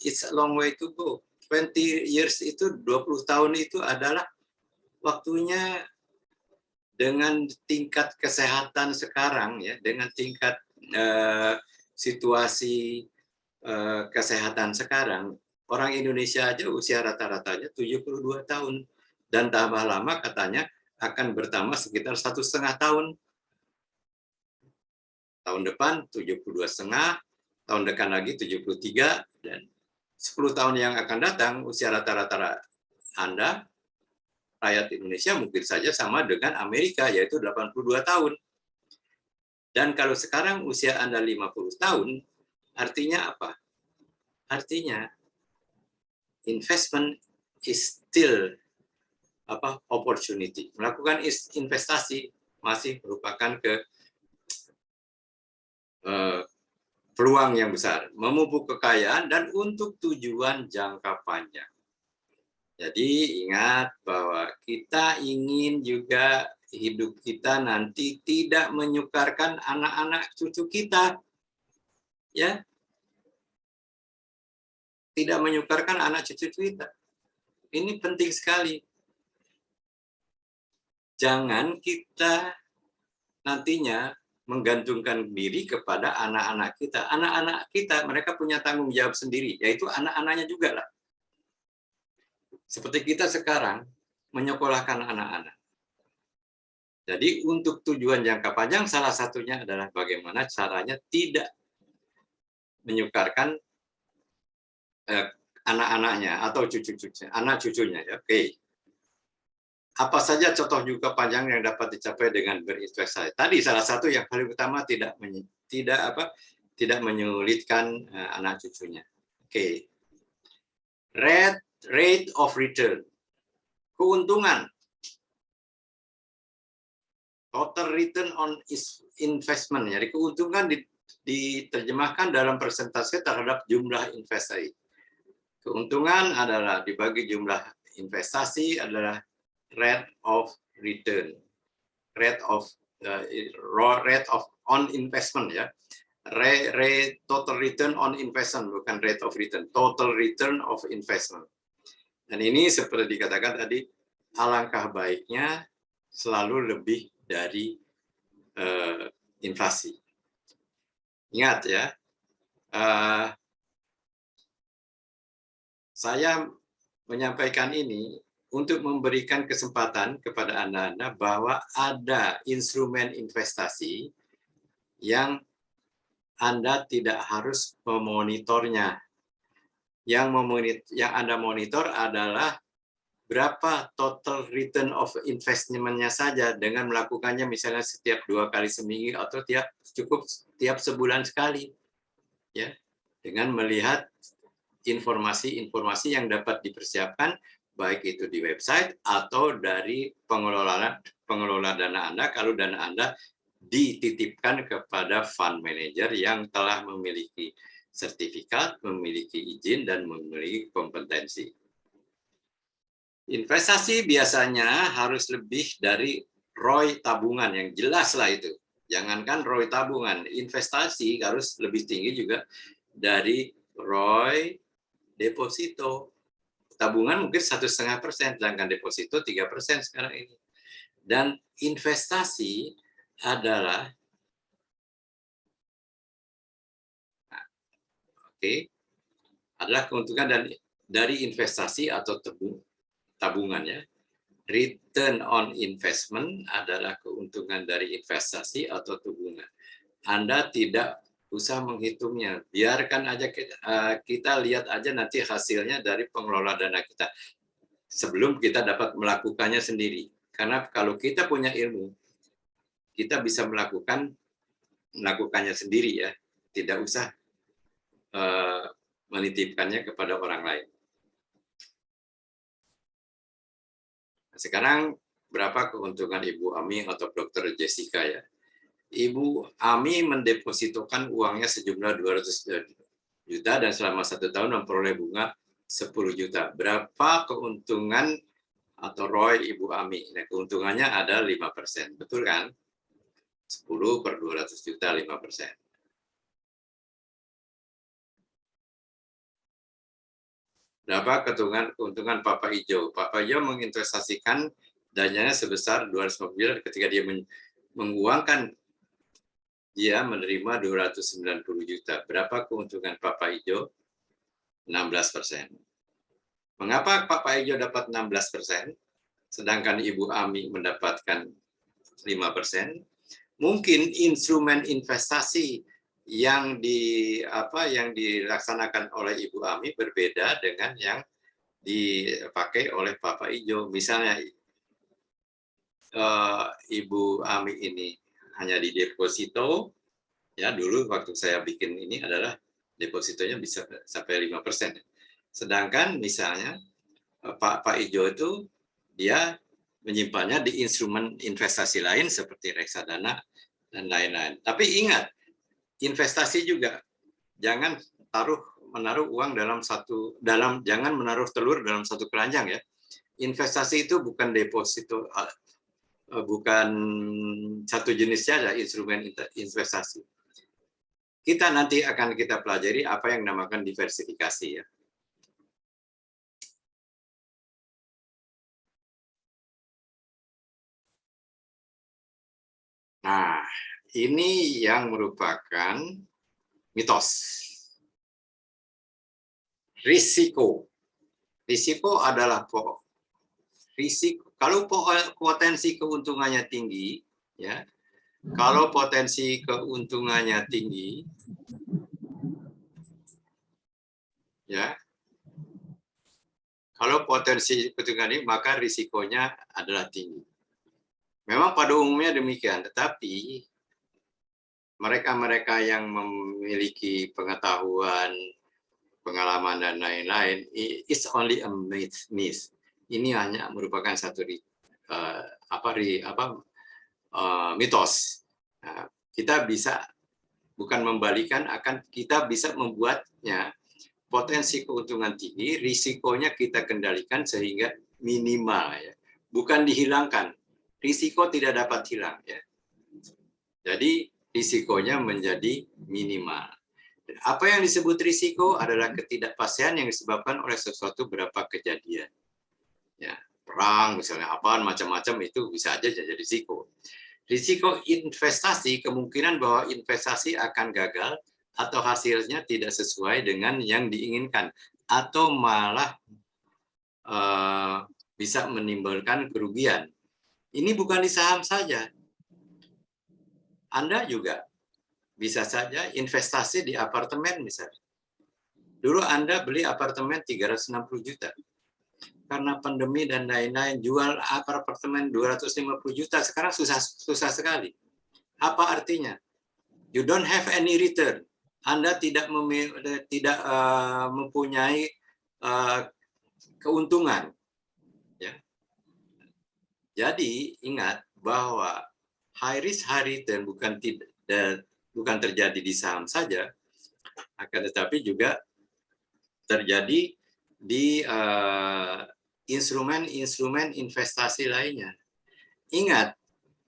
it's a long way to go. 20 years itu, 20 tahun itu adalah waktunya dengan tingkat kesehatan sekarang ya, dengan tingkat situasi kesehatan sekarang, orang Indonesia aja usia rata-ratanya 72 tahun dan tambah lama katanya akan bertambah sekitar 1,5 tahun. Tahun depan 72,5, tahun depan lagi 73, dan 10 tahun yang akan datang usia rata-rata Anda, rakyat Indonesia, mungkin saja sama dengan Amerika, yaitu 82 tahun. Dan kalau sekarang usia Anda 50 tahun, artinya apa? Artinya investment is still opportunity. Melakukan investasi masih merupakan peluang yang besar, memupuk kekayaan dan untuk tujuan jangka panjang. Jadi ingat bahwa kita ingin juga hidup kita nanti tidak menyukarkan anak-anak cucu kita, ya, tidak menyukarkan anak cucu kita. Ini penting sekali. Jangan kita nantinya menggantungkan diri kepada anak-anak kita. Anak-anak kita, mereka punya tanggung jawab sendiri, yaitu anak-anaknya juga lah. Seperti kita sekarang menyekolahkan anak-anak. Jadi untuk tujuan jangka panjang salah satunya adalah bagaimana caranya tidak menyukarkan anak-anaknya atau anak cucunya. Ya. Oke. Apa saja contoh jangka panjang yang dapat dicapai dengan berinvestasi? Tadi salah satu yang paling utama tidak menyulitkan anak cucunya. Oke. Rate of return. Keuntungan. Total return on investment. Jadi keuntungan diterjemahkan dalam persentase terhadap jumlah investasi. Keuntungan adalah dibagi jumlah investasi adalah rate of return, rate of on investment, ya, total return on investment, bukan rate of return, total return of investment. Dan ini seperti dikatakan tadi, alangkah baiknya selalu lebih dari inflasi. Ingat ya, saya menyampaikan ini untuk memberikan kesempatan kepada Anda bahwa ada instrumen investasi yang Anda tidak harus memonitornya. Yang Anda monitor adalah berapa total return of investment-nya saja dengan melakukannya misalnya setiap 2 kali seminggu atau cukup tiap sebulan sekali. Ya, dengan melihat informasi-informasi yang dapat dipersiapkan baik itu di website atau dari pengelola dana Anda kalau dana Anda dititipkan kepada fund manager yang telah memiliki sertifikat, memiliki izin, dan memiliki kompetensi. Investasi biasanya harus lebih dari ROI tabungan, yang jelas lah itu. Jangankan ROI tabungan, investasi harus lebih tinggi juga dari ROI deposito. Tabungan mungkin 1,5%, sedangkan deposito 3% sekarang ini. Dan investasi adalah adalah keuntungan dari investasi atau tabungan, ya. Return on investment adalah keuntungan dari investasi atau tabungan. Anda tidak usah menghitungnya, biarkan aja kita lihat aja nanti hasilnya dari pengelola dana kita sebelum kita dapat melakukannya sendiri. Karena kalau kita punya ilmu, kita bisa melakukannya sendiri, ya, tidak usah menitipkannya kepada orang lain. Sekarang berapa keuntungan Ibu Ami atau Dr. Jessica, ya? Ibu Ami mendepositokan uangnya sejumlah 200 juta dan selama 1 tahun memperoleh bunga 10 juta. Berapa keuntungan atau ROI Ibu Ami? Nah, keuntungannya ada 5%, betul kan? 10 per 200 juta, 5%. Berapa keuntungan Papa Ijo? Papa Ijo menginvestasikan dananya sebesar 250 miliar ketika dia menguangkan, dia menerima 290 juta. Berapa keuntungan Papa Ijo? 16%. Mengapa Papa Ijo dapat 16%? sedangkan Ibu Ami mendapatkan 5%, mungkin instrumen investasi yang dilaksanakan oleh Ibu Ami berbeda dengan yang dipakai oleh Bapak Ijo. Misalnya Ibu Ami ini hanya di deposito, ya dulu waktu saya bikin ini adalah depositonya bisa sampai 5%. Sedangkan misalnya Pak Ijo itu dia menyimpannya di instrumen investasi lain seperti reksadana dan lain-lain. Tapi ingat, investasi juga jangan menaruh uang jangan menaruh telur dalam satu keranjang ya. Investasi itu bukan deposito, bukan satu jenis saja instrumen investasi. Kita nanti akan kita pelajari apa yang dinamakan diversifikasi ya. Nah, ini yang merupakan mitos. Risiko. Risiko adalah risiko. Kalau potensi keuntungannya tinggi, ya. Kalau potensi keuntungannya tinggi, ya. Kalau potensi keuntungannya, maka risikonya adalah tinggi. Memang pada umumnya demikian, tetapi mereka-mereka yang memiliki pengetahuan, pengalaman dan lain-lain, it's only a myth. Ini hanya merupakan satu mitos. Nah, kita bisa bukan membalikan, kita bisa membuatnya potensi keuntungan tinggi, risikonya kita kendalikan sehingga minimal ya. Bukan dihilangkan. Risiko tidak dapat hilang ya. Jadi risikonya menjadi minimal. Apa yang disebut risiko adalah ketidakpastian yang disebabkan oleh sesuatu beberapa kejadian. Ya, perang misalnya macam-macam itu bisa aja jadi risiko. Risiko investasi, kemungkinan bahwa investasi akan gagal atau hasilnya tidak sesuai dengan yang diinginkan atau malah bisa menimbulkan kerugian. Ini bukan di saham saja. Anda juga bisa saja investasi di apartemen misalnya. Dulu Anda beli apartemen 360 juta. Karena pandemi dan lain-lain, jual apartemen 250 juta. Sekarang susah sekali. Apa artinya? You don't have any return. Anda tidak mempunyai keuntungan. Ya. Jadi ingat bahwa high risk high return bukan terjadi di saham saja, akan tetapi juga terjadi di instrumen investasi lainnya. Ingat,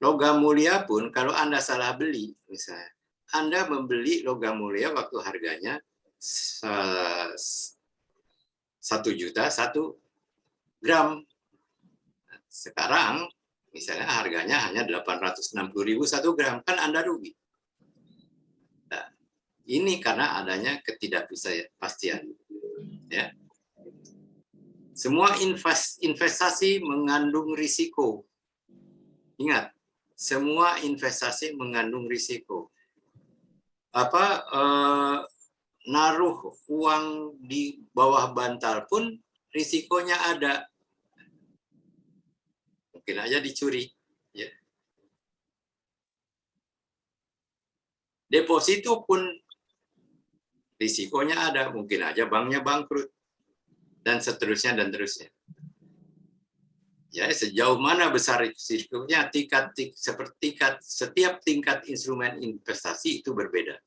logam mulia pun kalau Anda salah beli, misalnya, Anda membeli logam mulia waktu harganya 1 juta 1 gram. Sekarang misalnya harganya hanya 860.000 1 gram, kan Anda rugi. Nah, ini karena adanya ketidakpastian. Ya. Semua investasi mengandung risiko. Ingat, semua investasi mengandung risiko. Naruh uang di bawah bantal pun risikonya ada. Mungkin aja dicuri. Ya. Deposito pun risikonya ada. Mungkin aja banknya bangkrut. Dan seterusnya dan terusnya. Ya, sejauh mana besar risikonya, setiap tingkat instrumen investasi itu berbeda.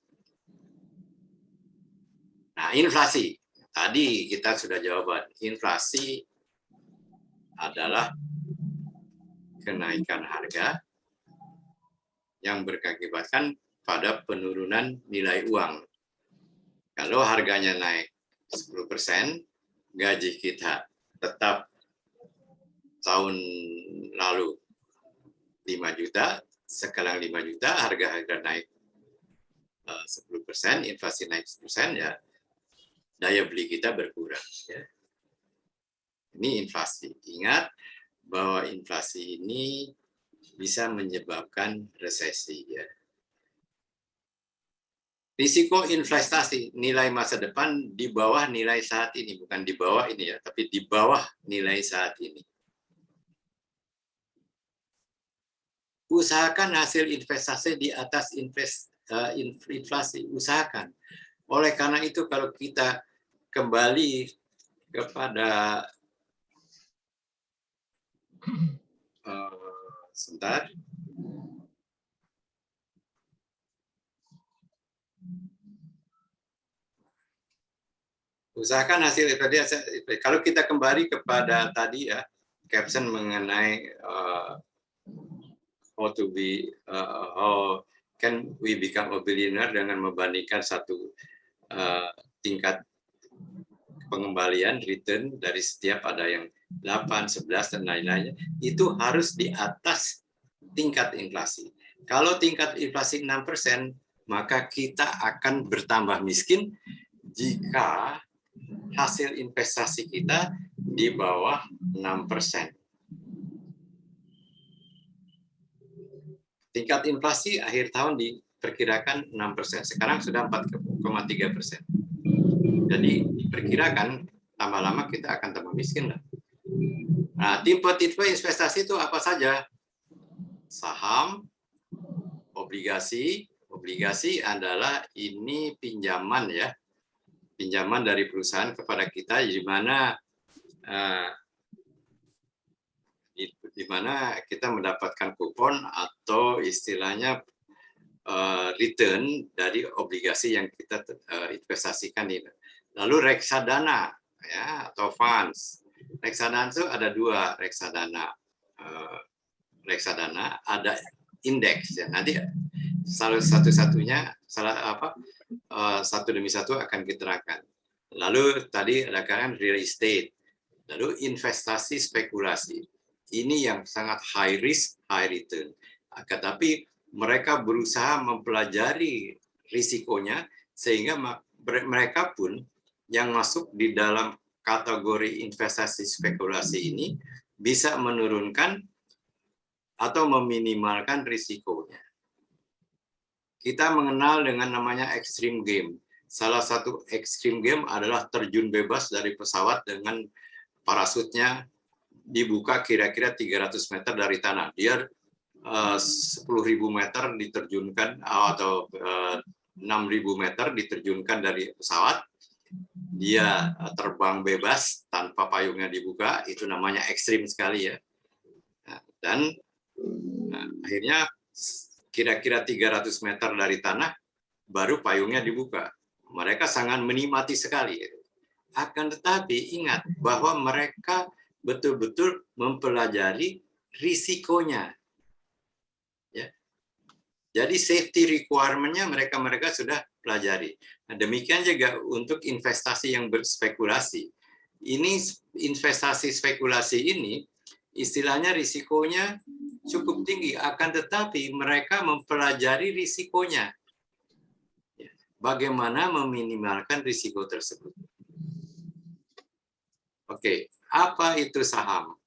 Nah, inflasi. Tadi kita sudah jawaban. Inflasi adalah kenaikan harga yang berakibatkan pada penurunan nilai uang. Kalau harganya naik 10%, gaji kita tetap tahun lalu 5 juta, sekarang 5 juta, harga naik 10%, inflasi naik 10%, ya daya beli kita berkurang. Ya. Ini inflasi. Ingat bahwa inflasi ini bisa menyebabkan resesi. Ya. Risiko investasi nilai masa depan di bawah nilai saat ini, bukan di bawah ini ya, tapi di bawah nilai saat ini. Usahakan hasil investasi di atas inflasi, usahakan. Oleh karena itu kalau kita kembali kepada sebentar. Usahakan hasil investasi. Kalau kita kembali kepada tadi ya, caption mengenai how can we become a billionaire dengan membandingkan satu tingkat pengembalian return dari setiap ada yang 8, 11 dan lain-lainnya, itu harus di atas tingkat inflasi. Kalau tingkat inflasi 6%, maka kita akan bertambah miskin jika hasil investasi kita di bawah 6%. Tingkat inflasi akhir tahun diperkirakan 6%. Sekarang sudah 4,3%. Jadi diperkirakan tambah lama kita akan tambah miskin. Nah, tipe-tipe investasi itu apa saja? Saham, obligasi. Obligasi adalah ini pinjaman ya. Pinjaman dari perusahaan kepada kita, di mana kita mendapatkan kupon atau istilahnya return dari obligasi yang kita investasikan ini. Lalu reksadana ya, atau funds. Reksadana itu ada dua reksadana. Reksadana ada indeks ya. Nanti salah satu-satunya satu demi satu akan diterangkan. Lalu tadi ada kan real estate, lalu investasi spekulasi. Ini yang sangat high risk, high return. Tetapi mereka berusaha mempelajari risikonya sehingga mereka pun yang masuk di dalam kategori investasi spekulasi ini bisa menurunkan atau meminimalkan risikonya. Kita mengenal dengan namanya extreme game. Salah satu extreme game adalah terjun bebas dari pesawat dengan parasutnya dibuka kira-kira 300 meter dari tanah. Dia 10.000 meter diterjunkan atau 6.000 meter diterjunkan dari pesawat. Dia terbang bebas tanpa payungnya dibuka, itu namanya ekstrim sekali ya. Dan akhirnya kira-kira 300 meter dari tanah, baru payungnya dibuka. Mereka sangat menikmati sekali. Akan tetapi ingat bahwa mereka betul-betul mempelajari risikonya. Ya. Jadi safety requirement-nya mereka sudah pelajari. Nah, demikian juga untuk investasi yang berspekulasi. Ini investasi spekulasi ini istilahnya risikonya cukup tinggi, akan tetapi mereka mempelajari risikonya. Bagaimana meminimalkan risiko tersebut. Oke, apa itu saham?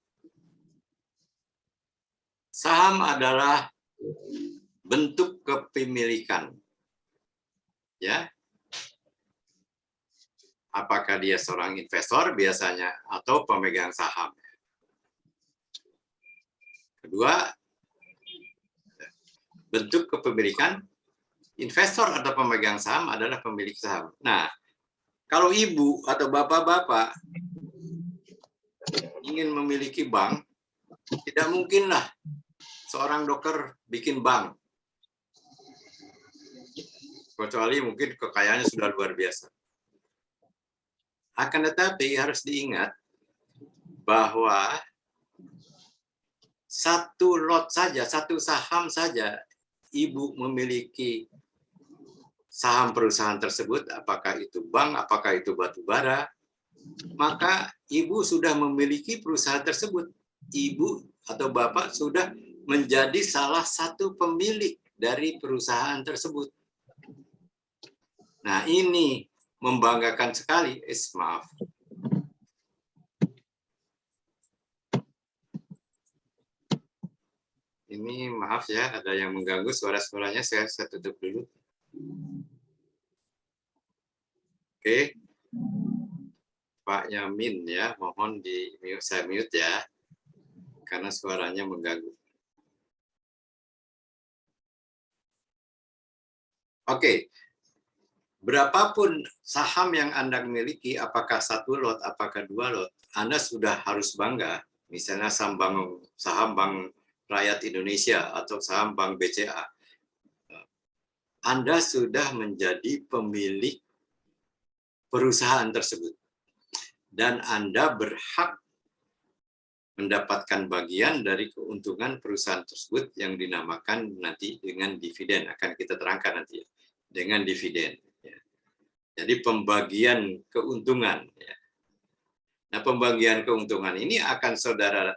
Saham adalah bentuk kepemilikan. Ya. Apakah dia seorang investor biasanya atau pemegang saham? Kedua, bentuk kepemilikan. Investor atau pemegang saham adalah pemilik saham. Nah, kalau ibu atau bapak-bapak ingin memiliki bank, tidak mungkinlah seorang dokter bikin bank. Kecuali mungkin kekayaannya sudah luar biasa. Akan tetapi harus diingat bahwa satu lot saja, satu saham saja, ibu memiliki saham perusahaan tersebut, apakah itu bank, apakah itu batu bara, maka ibu sudah memiliki perusahaan tersebut. Ibu atau bapak sudah menjadi salah satu pemilik dari perusahaan tersebut. Nah, ini membanggakan sekali. Maaf. maaf ya, ada yang mengganggu suara-suaranya, saya tutup dulu. Oke. Pak Yamin ya, mohon saya mute ya, karena suaranya mengganggu. Oke. Berapapun saham yang Anda miliki, apakah 1 lot, apakah 2 lot, Anda sudah harus bangga, misalnya saham Bank Rakyat Indonesia atau saham Bank BCA. Anda sudah menjadi pemilik perusahaan tersebut. Dan Anda berhak mendapatkan bagian dari keuntungan perusahaan tersebut yang dinamakan nanti dengan dividen. Akan kita terangkan nanti ya, dengan dividen. Jadi pembagian keuntungan. Nah, pembagian keuntungan ini akan saudara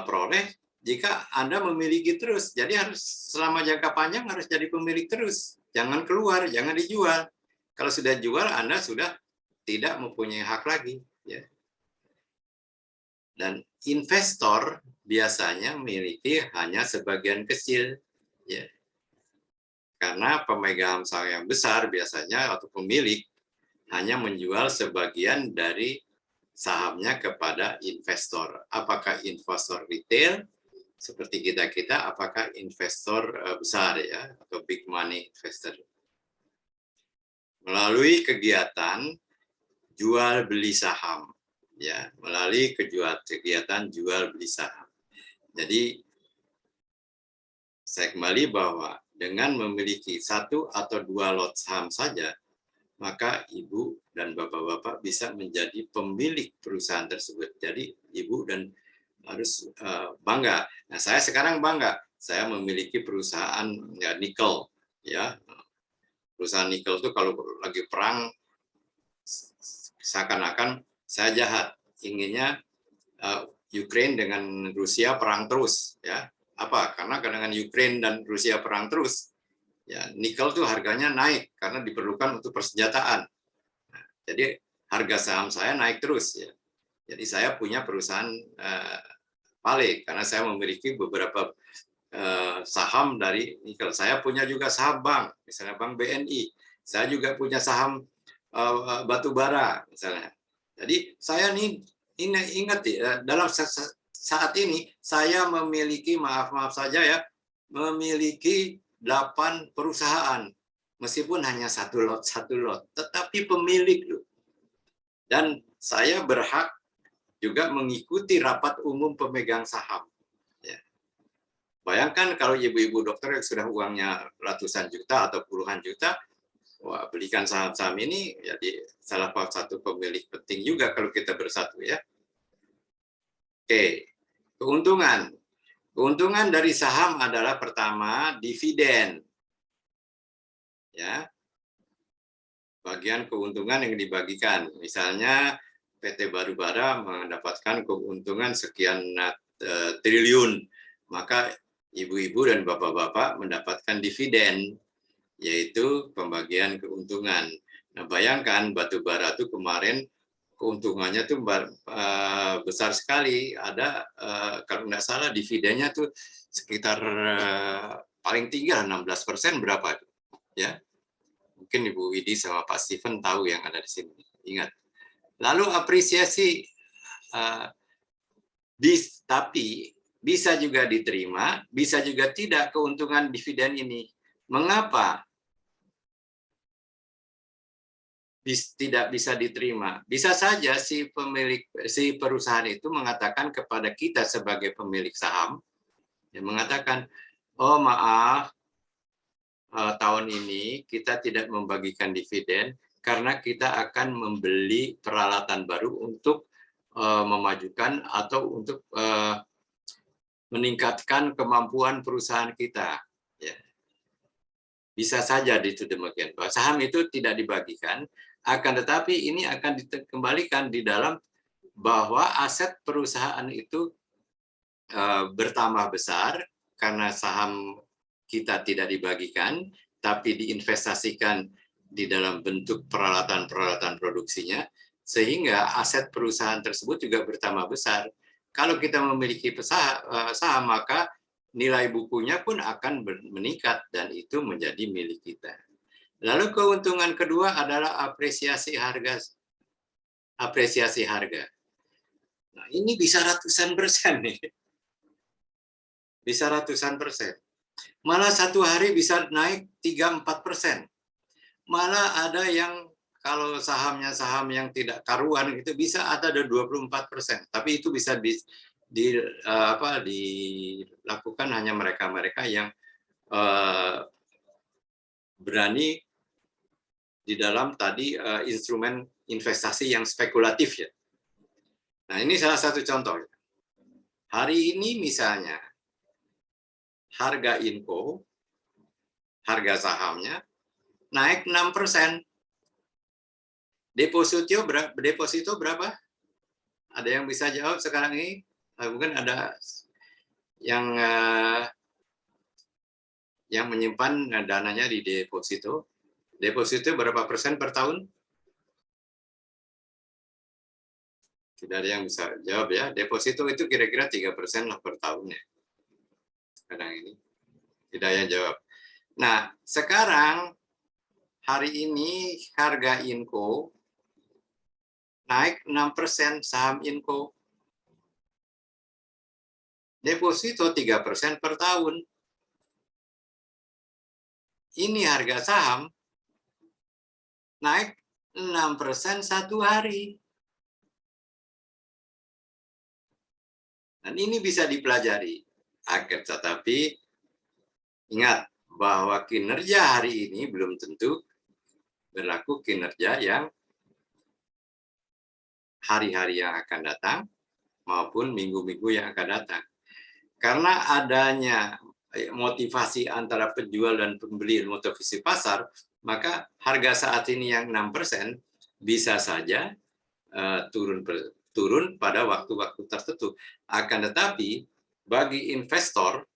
peroleh jika Anda memiliki terus. Jadi harus selama jangka panjang harus jadi pemilik terus. Jangan keluar, jangan dijual. Kalau sudah jual, Anda sudah tidak mempunyai hak lagi. Ya. Dan investor biasanya memiliki hanya sebagian kecil. Ya. Karena pemegang saham yang besar biasanya atau pemilik hanya menjual sebagian dari sahamnya kepada investor. Apakah investor retail seperti kita, apakah investor besar ya atau big money investor. Melalui kegiatan jual beli saham ya, melalui kegiatan jual beli saham. Jadi saya kembali bahwa dengan memiliki 1 atau 2 lot saham saja, maka ibu dan bapak-bapak bisa menjadi pemilik perusahaan tersebut. Jadi ibu dan harus bangga. Nah, saya sekarang bangga. Saya memiliki perusahaan ya, nikel. Ya, perusahaan nikel itu kalau lagi perang seakan-akan saya jahat. Inginnya Ukraine dengan Rusia perang terus. Ya, apa? Karena dengan Ukraine dan Rusia perang terus, ya nikel tuh harganya naik karena diperlukan untuk persenjataan. Nah, jadi harga saham saya naik terus ya. Jadi saya punya perusahaan Vale karena saya memiliki beberapa saham dari nikel. Saya punya juga saham bank, misalnya Bank BNI. Saya juga punya saham batu bara misalnya. Jadi saya nih ingat ya, dalam saat ini saya memiliki maaf saja ya, memiliki 8 perusahaan, meskipun hanya 1 lot, tetapi pemilik loh. Dan saya berhak juga mengikuti rapat umum pemegang saham. Ya. Bayangkan kalau ibu-ibu dokter yang sudah uangnya ratusan juta atau puluhan juta, wah, belikan saham-saham ini jadi salah satu pemilik penting juga kalau kita bersatu ya. Oke, keuntungan. Keuntungan dari saham adalah pertama dividen. Ya. Bagian keuntungan yang dibagikan. Misalnya PT Batubara mendapatkan keuntungan sekian triliun, maka ibu-ibu dan bapak-bapak mendapatkan dividen, yaitu pembagian keuntungan. Nah, bayangkan batubara itu kemarin keuntungannya tuh besar sekali. Ada kalau nggak salah dividennya tuh sekitar paling tinggi 16% berapa? Ya, mungkin Ibu Widi sama Pak Steven tahu yang ada di sini. Ingat. Lalu apresiasi, tapi bisa juga diterima, bisa juga tidak keuntungan dividen ini. Mengapa tidak bisa diterima? Bisa saja si perusahaan itu mengatakan kepada kita sebagai pemilik saham, yang mengatakan, oh maaf, tahun ini kita tidak membagikan dividen karena kita akan membeli peralatan baru untuk memajukan atau untuk meningkatkan kemampuan perusahaan kita. Ya. Bisa saja itu demikian. Saham itu tidak dibagikan, akan tetapi ini akan dikembalikan di dalam bahwa aset perusahaan itu bertambah besar karena saham kita tidak dibagikan, tapi diinvestasikan di dalam bentuk peralatan-peralatan produksinya, sehingga aset perusahaan tersebut juga bertambah besar. Kalau kita memiliki saham, maka nilai bukunya pun akan meningkat dan itu menjadi milik kita. Lalu keuntungan kedua adalah apresiasi harga. Nah, ini bisa ratusan persen nih. Bisa ratusan persen. Malah satu hari bisa naik 3-4%. Malah ada yang kalau sahamnya saham yang tidak karuan itu bisa ada 24%. Tapi itu bisa dilakukan hanya mereka-mereka yang berani di dalam tadi instrumen investasi yang spekulatif ya. Nah, ini salah satu contoh. Hari ini misalnya harga Inco, harga sahamnya naik 6%. Deposito berapa? Ada yang bisa jawab sekarang ini? Mungkin ada yang menyimpan dananya di deposito. Deposito berapa persen per tahun? Tidak ada yang bisa jawab ya. Deposito itu kira-kira 3% lah per tahunnya. Sekarang ini tidak ada yang jawab. Nah, sekarang hari ini harga Inco naik 6%, saham Inco. Deposito 3% per tahun. Ini harga saham naik 6% satu hari. Dan ini bisa dipelajari. Akan tetapi ingat bahwa kinerja hari ini belum tentu berlaku kinerja yang hari-hari yang akan datang maupun minggu-minggu yang akan datang. Karena adanya motivasi antara penjual dan pembeli, motivasi pasar, maka harga saat ini yang 6% bisa saja turun pada waktu-waktu tertentu. Akan tetapi bagi investor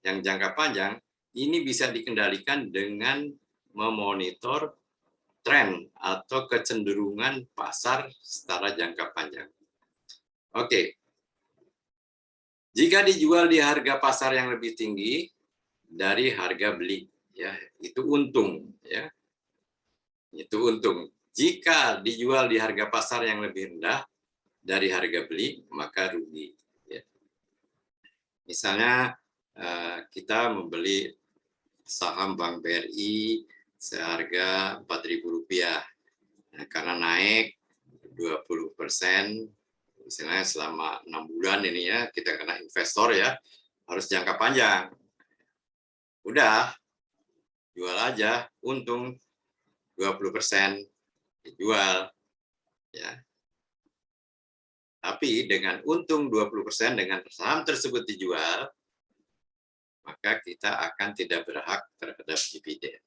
yang jangka panjang, ini bisa dikendalikan dengan memonitor tren atau kecenderungan pasar secara jangka panjang. Oke. Jika dijual di harga pasar yang lebih tinggi dari harga beli, ya, itu untung, ya. Itu untung. Jika dijual di harga pasar yang lebih rendah dari harga beli, maka rugi. Ya. Misalnya kita membeli saham Bank BRI seharga Rp4.000, nah, karena naik 20%, misalnya selama 6 bulan ini ya, kita kena investor ya, harus jangka panjang. Udah, jual aja, untung 20%, dijual. Ya. Tapi dengan untung 20% dengan saham tersebut dijual, maka kita akan tidak berhak terhadap dividen.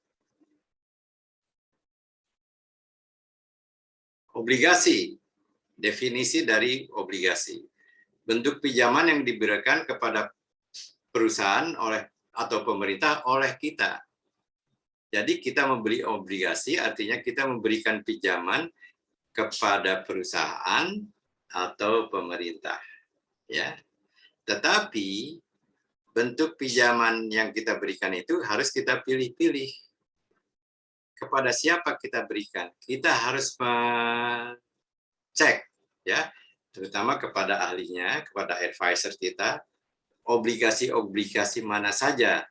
Obligasi, definisi dari obligasi. Bentuk pinjaman yang diberikan kepada perusahaan atau pemerintah oleh kita. Jadi kita membeli obligasi artinya kita memberikan pinjaman kepada perusahaan atau pemerintah. Ya. Tetapi bentuk pinjaman yang kita berikan itu harus kita pilih-pilih. Kepada siapa kita berikan? Kita harus cek, ya, terutama kepada ahlinya, kepada advisor kita, obligasi-obligasi mana saja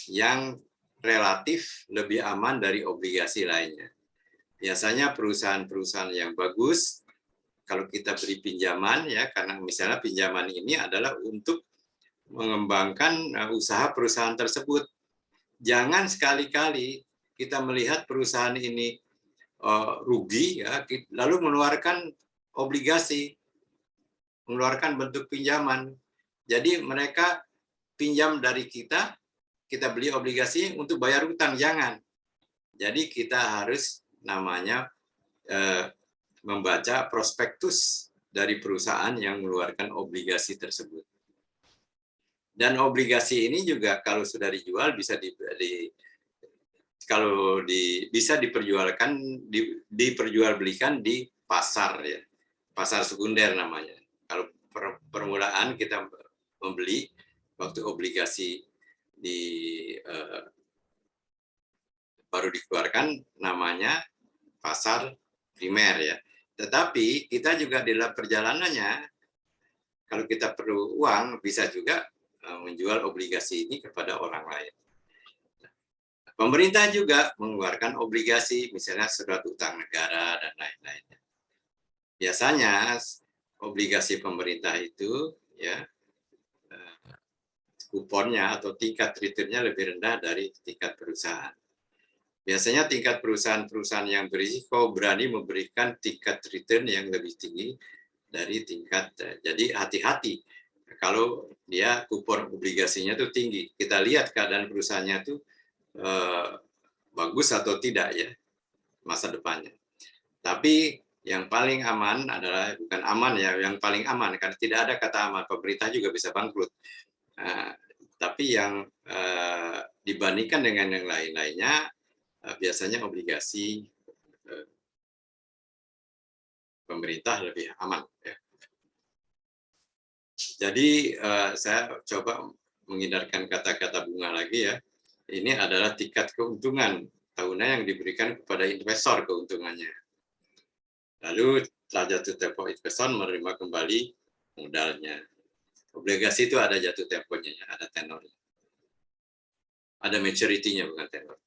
yang relatif lebih aman dari obligasi lainnya. Biasanya perusahaan-perusahaan yang bagus, kalau kita beri pinjaman, ya, karena misalnya pinjaman ini adalah untuk mengembangkan usaha perusahaan tersebut. Jangan sekali-kali kita melihat perusahaan ini rugi, ya, lalu mengeluarkan obligasi, mengeluarkan bentuk pinjaman. Jadi mereka pinjam dari kita beli obligasi untuk bayar utang, jangan. Jadi kita harus namanya membaca prospektus dari perusahaan yang mengeluarkan obligasi tersebut. Dan obligasi ini juga kalau sudah dijual bisa bisa diperjualbelikan di pasar, ya, pasar sekunder namanya. Kalau permulaan kita membeli, waktu obligasi baru dikeluarkan namanya pasar primer ya. Tetapi kita juga di dalam perjalanannya, kalau kita perlu uang, bisa juga menjual obligasi ini kepada orang lain. Pemerintah juga mengeluarkan obligasi, misalnya surat utang negara dan lain-lainnya. Biasanya obligasi pemerintah itu ya kuponnya atau tingkat returnnya lebih rendah dari tingkat perusahaan. Biasanya tingkat perusahaan-perusahaan yang berisiko berani memberikan tingkat return yang lebih tinggi dari tingkat. Jadi hati-hati kalau dia kupon obligasinya itu tinggi. Kita lihat keadaan perusahaannya itu bagus atau tidak ya masa depannya. Tapi yang paling aman adalah, bukan aman ya, yang paling aman karena tidak ada kata aman. Pemerintah juga bisa bangkrut. Tapi yang dibandingkan dengan yang lain-lainnya, biasanya obligasi pemerintah lebih aman. Ya. Jadi saya coba menghindarkan kata-kata bunga lagi ya. Ini adalah tingkat keuntungan tahunan yang diberikan kepada investor keuntungannya. Lalu setelah jatuh tempo investor menerima kembali modalnya. Obligasi itu ada jatuh temponya, ada tenornya. Ada maturity-nya, bukan tenor.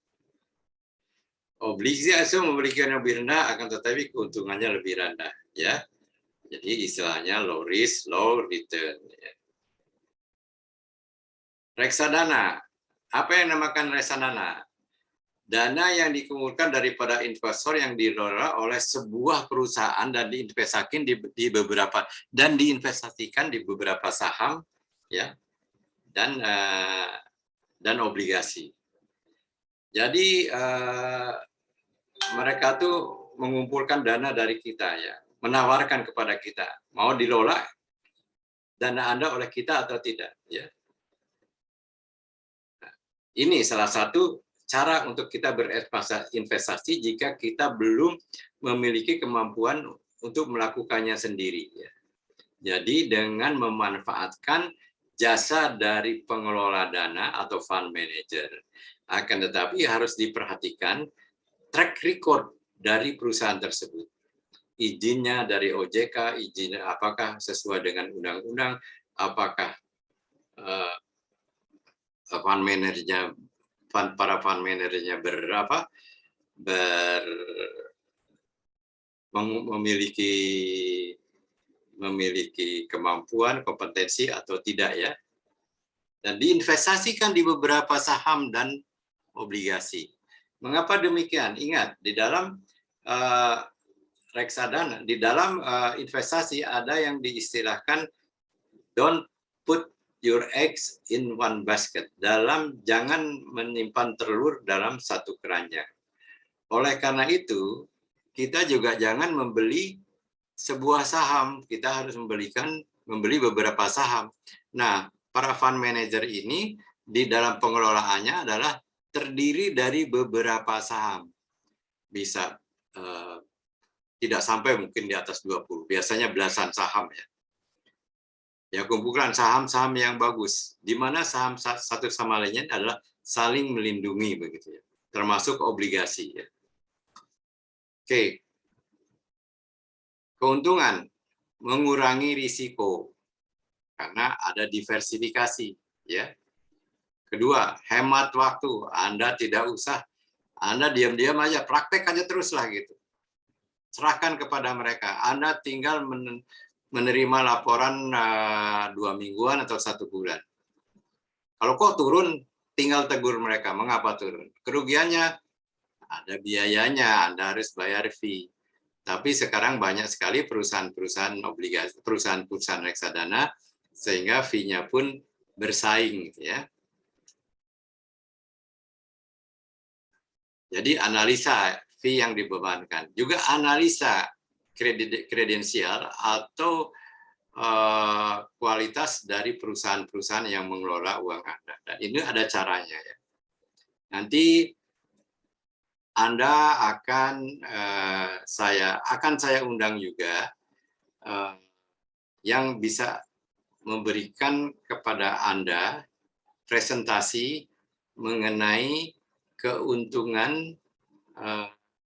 Obligasi memberikan yang lebih rendah, akan tetapi keuntungannya lebih rendah. Ya, jadi istilahnya low risk, low return. Ya. Reksadana. Apa yang dinamakan reksadana? Dana yang dikumpulkan daripada investor yang dikelola oleh sebuah perusahaan dan diinvestasikan diinvestasikan di beberapa saham, ya, dan obligasi. Jadi mereka tuh mengumpulkan dana dari kita ya, menawarkan kepada kita mau dilola dana Anda oleh kita atau tidak, ya. Nah, ini salah satu cara untuk kita berinvestasi jika kita belum memiliki kemampuan untuk melakukannya sendiri. Ya. Jadi dengan memanfaatkan jasa dari pengelola dana atau fund manager. Akan tetapi harus diperhatikan track record dari perusahaan tersebut. Izinnya dari OJK, izinnya apakah sesuai dengan undang-undang, apakah fund manajernya, para fund manajernya memiliki kemampuan, kompetensi atau tidak ya. Dan diinvestasikan di beberapa saham dan obligasi. Mengapa demikian? Ingat, di dalam reksadana, di dalam investasi ada yang diistilahkan don't put your eggs in one basket. Jangan menyimpan telur dalam satu keranjang. Oleh karena itu, kita juga jangan membeli sebuah saham. Kita harus membeli beberapa saham. Nah, para fund manager ini di dalam pengelolaannya adalah terdiri dari beberapa saham. Bisa tidak sampai mungkin di atas 20. Biasanya belasan saham ya. Ya, kumpulan saham-saham yang bagus, di mana saham satu sama lainnya adalah saling melindungi begitu ya, termasuk obligasi ya. Oke. Keuntungan, mengurangi risiko karena ada diversifikasi ya. Kedua, hemat waktu. Anda tidak usah, Anda diam-diam aja, praktek aja terus lah gitu. Serahkan kepada mereka. Anda tinggal menerima laporan 2 mingguan atau 1 bulan. Kalau kok turun, tinggal tegur mereka. Mengapa turun? Kerugiannya ada biayanya, Anda harus bayar fee. Tapi sekarang banyak sekali perusahaan-perusahaan obligasi, perusahaan-perusahaan reksadana, sehingga fee-nya pun bersaing, ya. Jadi analisa fee yang dibebankan, juga analisa kredensial atau kualitas dari perusahaan-perusahaan yang mengelola uang Anda. Dan ini ada caranya ya. Nanti Anda akan saya undang juga yang bisa memberikan kepada Anda presentasi mengenai keuntungan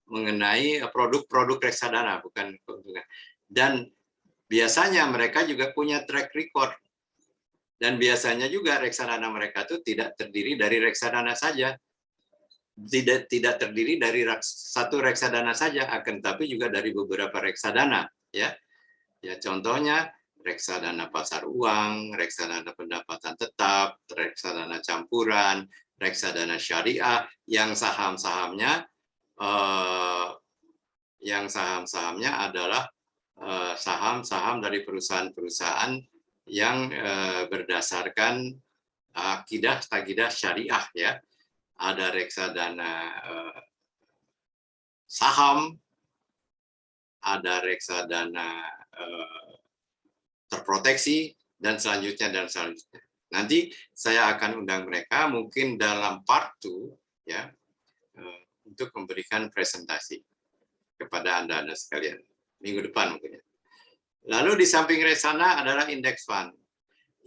mengenai produk-produk reksadana, bukan keuntungan. Dan biasanya mereka juga punya track record. Dan biasanya juga reksadana mereka itu tidak terdiri dari reksadana saja. Tidak terdiri dari satu reksadana saja, akan tapi juga dari beberapa reksadana. Ya, contohnya reksadana pasar uang, reksadana pendapatan tetap, reksadana campuran, reksadana syariah, yang saham-sahamnya adalah saham-saham dari perusahaan-perusahaan yang berdasarkan akidah syariah, ya. Ada reksadana saham, ada reksadana terproteksi, dan selanjutnya. Nanti saya akan undang mereka mungkin dalam part 2, ya, untuk memberikan presentasi kepada Anda sekalian minggu depan mungkin. Lalu di samping reksadana adalah index fund.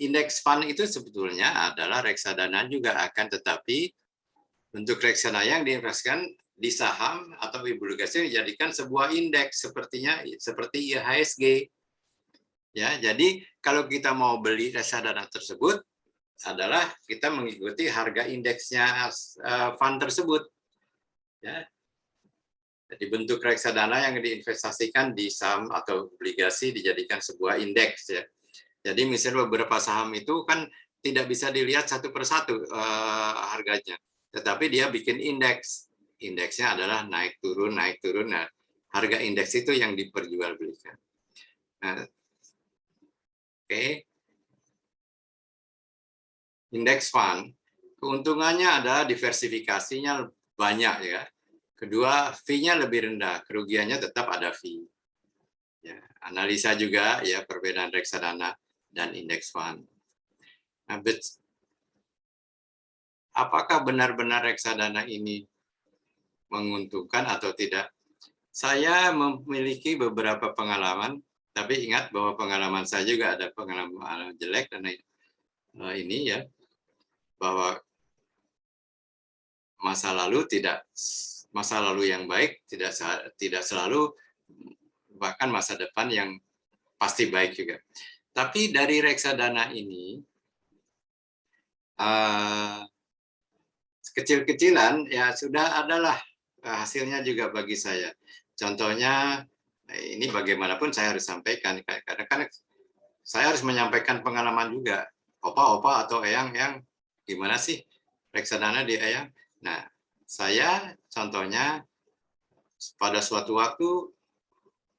Index fund itu sebetulnya adalah reksadana juga, akan tetapi untuk reksadana yang diinvestasikan di saham atau obligasi dijadikan sebuah indeks seperti IHSG. Ya, jadi kalau kita mau beli reksadana tersebut adalah kita mengikuti harga indeksnya fund tersebut. Ya. Jadi bentuk reksadana yang diinvestasikan di saham atau obligasi dijadikan sebuah indeks, ya. Jadi misalnya beberapa saham itu kan tidak bisa dilihat satu persatu harganya, tetapi dia bikin indeks. Indeksnya adalah naik turun. Nah, harga indeks itu yang diperjualbelikan. Nah, oke. Indeks fund, keuntungannya adalah diversifikasinya banyak, ya. Kedua, fee-nya lebih rendah, kerugiannya tetap ada fee. Ya, analisa juga, ya, perbedaan reksadana dan indeks fund. Nah, apakah benar-benar reksadana ini menguntungkan atau tidak? Saya memiliki beberapa pengalaman, tapi ingat bahwa pengalaman saya juga ada pengalaman jelek, dan ini, ya, bahwa masa lalu yang baik tidak selalu, bahkan masa depan yang pasti baik juga. Tapi dari reksadana ini kecil-kecilan, ya, sudah adalah hasilnya juga bagi saya. Contohnya, ini bagaimanapun saya harus sampaikan, karena kan saya harus menyampaikan pengalaman juga. Opa atau eyang yang gimana sih reksadana di eyang? Nah, saya contohnya pada suatu waktu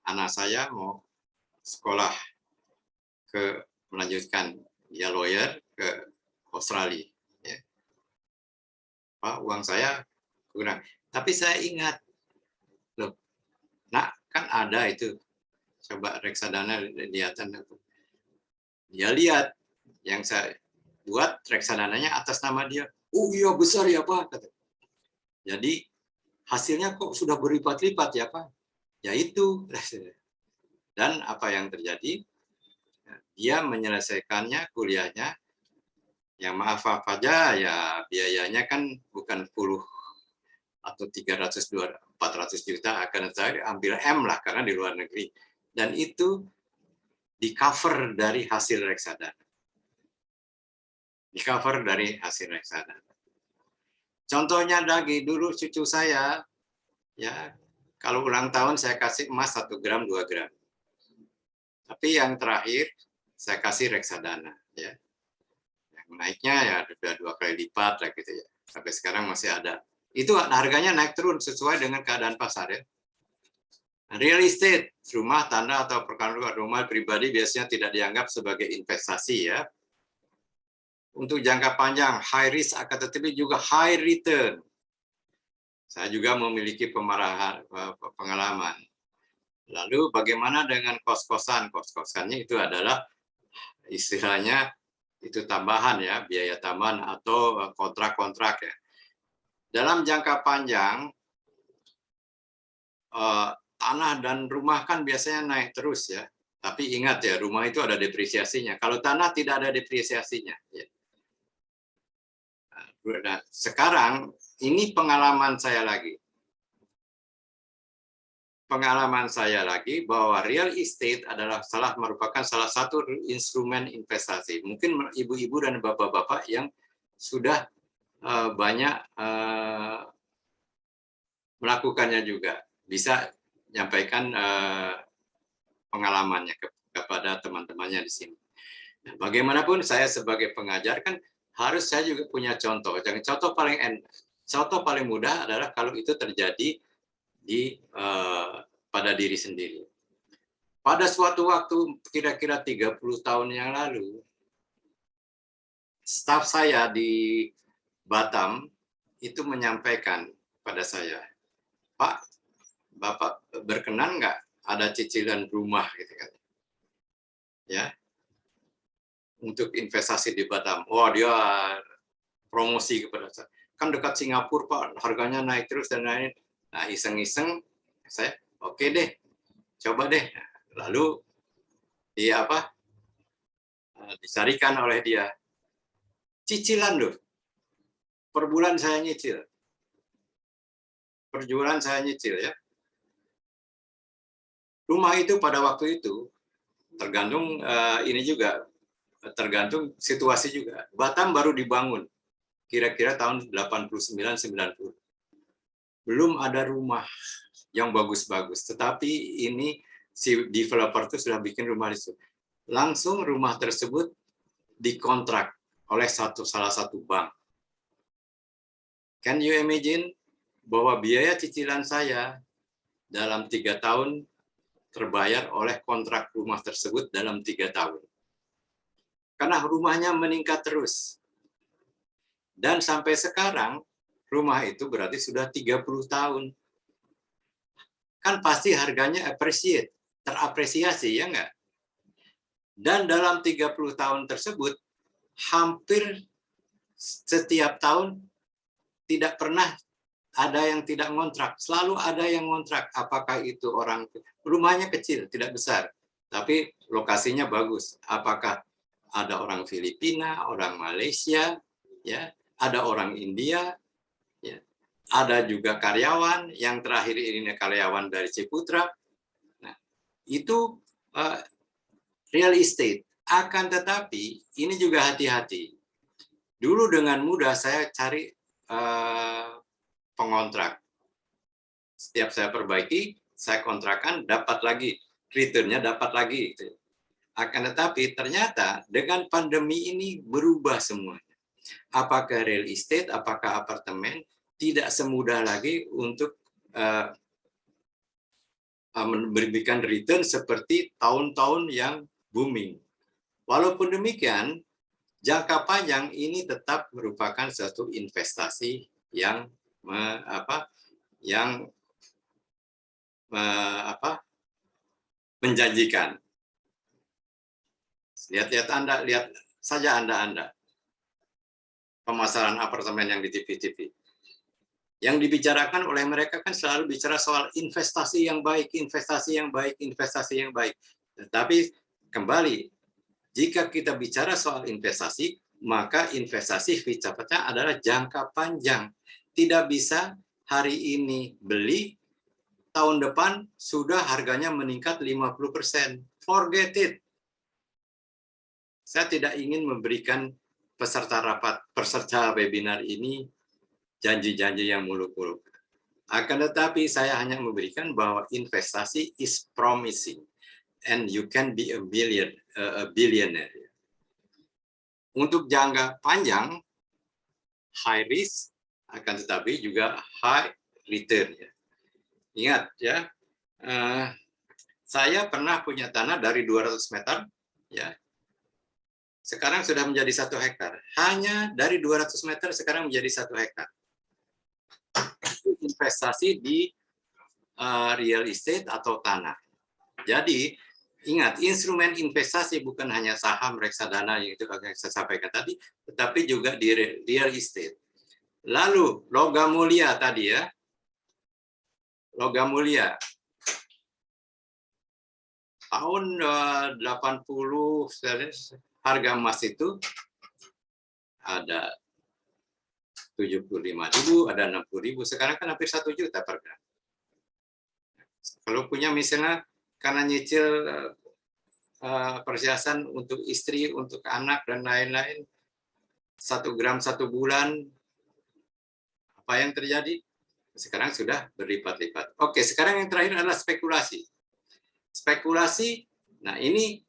anak saya mau sekolah melanjutkan, ya, lawyer ke Australia. Ya. Pak, uang saya kurang. Tapi saya ingat, loh, nak, kan ada itu, coba reksadana lihatan. Dia lihat yang saya buat reksadananya atas nama dia. Oh iya, besar ya Pak. Jadi hasilnya kok sudah berlipat-lipat ya Pak. Ya itu. Dan apa yang terjadi? Dia menyelesaikannya kuliahnya, yang maaf aja, ya, biayanya kan bukan 10 atau 300, 400 juta, akan saya ambil M lah karena di luar negeri. Dan itu di cover dari hasil reksadana. Di cover dari hasil reksadana. Contohnya lagi, dulu cucu saya, ya, kalau ulang tahun saya kasih emas 1 gram, 2 gram. Tapi yang terakhir saya kasih reksadana, ya. Yang naiknya ya sudah 2 kali lipat lah gitu, ya. Sampai sekarang masih ada. Itu harganya naik turun sesuai dengan keadaan pasar, ya. Real estate, rumah, tanah, atau perkantoran rumah pribadi biasanya tidak dianggap sebagai investasi, ya. Untuk jangka panjang, high risk, akan tetapi juga high return. Saya juga memiliki pengalaman. Lalu bagaimana dengan kos-kosan? Kos-kosannya itu adalah istilahnya itu tambahan, ya, biaya tambahan atau kontrak-kontrak, ya. Dalam jangka panjang, tanah dan rumah kan biasanya naik terus, ya. Tapi ingat, ya, rumah itu ada depresiasinya. Kalau tanah tidak ada depresiasinya, ya. Nah, sekarang ini pengalaman saya lagi. Pengalaman saya lagi bahwa real estate adalah merupakan salah satu instrumen investasi. Mungkin ibu-ibu dan bapak-bapak yang sudah banyak melakukannya juga bisa menyampaikan pengalamannya kepada teman-temannya di sini. Nah, bagaimanapun saya sebagai pengajar kan harus saya juga punya contoh. Contoh paling mudah adalah kalau itu terjadi pada diri sendiri. Pada suatu waktu kira-kira 30 tahun yang lalu, staf saya di Batam itu menyampaikan pada saya, Pak, Bapak berkenan nggak ada cicilan rumah gitu kan? Ya, untuk investasi di Batam. Oh, dia promosi kepada saya. Kan dekat Singapura, Pak, harganya naik terus dan lain. Nah, iseng-iseng saya oke deh, coba deh. Lalu dia dicarikan oleh dia cicilan loh, per bulan saya nyicil, ya. Rumah itu pada waktu itu tergantung ini juga tergantung situasi juga. Batam baru dibangun kira-kira tahun 89-90. Belum ada rumah yang bagus-bagus, tetapi ini si developer itu sudah bikin rumah itu. Langsung rumah tersebut dikontrak oleh salah satu bank. Can you imagine bahwa biaya cicilan saya dalam 3 tahun terbayar oleh kontrak rumah tersebut dalam 3 tahun. Karena rumahnya meningkat terus. Dan sampai sekarang rumah itu berarti sudah 30 tahun. Kan pasti harganya terapresiasi, ya enggak? Dan dalam 30 tahun tersebut, hampir setiap tahun tidak pernah ada yang tidak ngontrak. Selalu ada yang ngontrak. Apakah itu orang, rumahnya kecil, tidak besar, tapi lokasinya bagus. Apakah ada orang Filipina, orang Malaysia, ya, ada orang India, ya, ada juga karyawan, yang terakhir ini karyawan dari Ciputra. Nah, itu real estate. Akan tetapi ini juga hati-hati. Dulu dengan mudah saya cari pengontrak. Setiap saya perbaiki, saya kontrakan, dapat lagi, returnnya dapat lagi. Akan tetapi ternyata dengan pandemi ini berubah semuanya. Apakah real estate, apakah apartemen, tidak semudah lagi untuk memberikan return seperti tahun-tahun yang booming. Walaupun demikian, jangka panjang ini tetap merupakan suatu investasi yang menjanjikan. Lihat saja Anda pemasaran apartemen yang di TV-TV. Yang dibicarakan oleh mereka kan selalu bicara soal investasi yang baik, investasi yang baik, investasi yang baik. Tetapi kembali, jika kita bicara soal investasi, maka investasi sifatnya adalah jangka panjang. Tidak bisa hari ini beli, tahun depan sudah harganya meningkat 50%. Forget it. Saya tidak ingin memberikan peserta webinar ini janji-janji yang muluk-muluk. Akan tetapi saya hanya memberikan bahwa investasi is promising and you can be a billionaire. Untuk jangka panjang, high risk, akan tetapi juga high return. Ingat ya, saya pernah punya tanah dari 200 meter, ya. Sekarang sudah menjadi 1 hektar. Hanya dari 200 meter sekarang menjadi 1 hektar. Investasi di real estate atau tanah. Jadi ingat, instrumen investasi bukan hanya saham, reksadana yang itu yang saya sampaikan tadi, tetapi juga di real estate. Lalu logam mulia tadi ya, logam mulia tahun 80 harga emas itu ada 75.000, ada 60.000, sekarang kan hampir 1 juta per gram. Kalau punya misalnya karena nyicil perhiasan untuk istri, untuk anak dan lain-lain, 1 gram 1 bulan, apa yang terjadi? Sekarang sudah berlipat-lipat. Oke, sekarang yang terakhir adalah spekulasi. Spekulasi, nah ini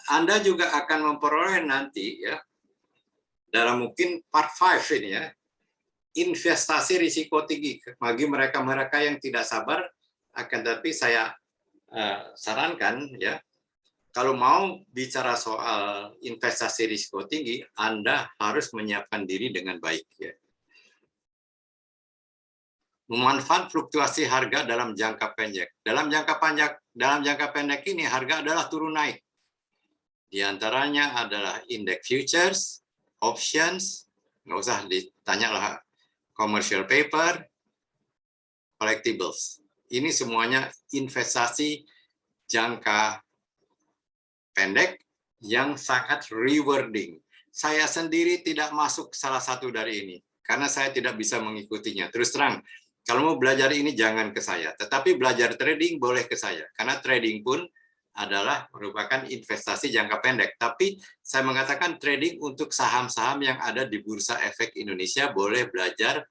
Anda juga akan memperoleh nanti ya, dalam mungkin part 5 ini ya, investasi risiko tinggi bagi mereka-mereka yang tidak sabar. Akan tapi saya sarankan ya, kalau mau bicara soal investasi risiko tinggi, Anda harus menyiapkan diri dengan baik ya. Memanfaat fluktuasi harga dalam jangka pendek. Dalam jangka pendek ini harga adalah turun naik. Di antaranya adalah indeks futures, options, nggak usah ditanya lah, commercial paper, collectibles. Ini semuanya investasi jangka pendek yang sangat rewarding. Saya sendiri tidak masuk salah satu dari ini, karena saya tidak bisa mengikutinya. Terus terang, kalau mau belajar ini jangan ke saya, tetapi belajar trading boleh ke saya, karena trading pun adalah merupakan investasi jangka pendek. Tapi saya mengatakan trading untuk saham-saham yang ada di Bursa Efek Indonesia boleh belajar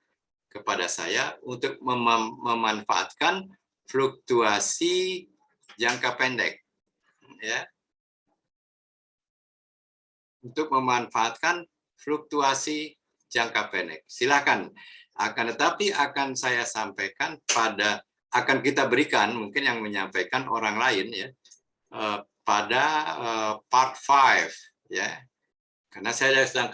kepada saya untuk memanfaatkan fluktuasi jangka pendek. Ya. Untuk memanfaatkan fluktuasi jangka pendek. Silakan. Akan tetapi akan saya sampaikan akan kita berikan, mungkin yang menyampaikan orang lain ya, pada part 5 ya. Karena saya sedang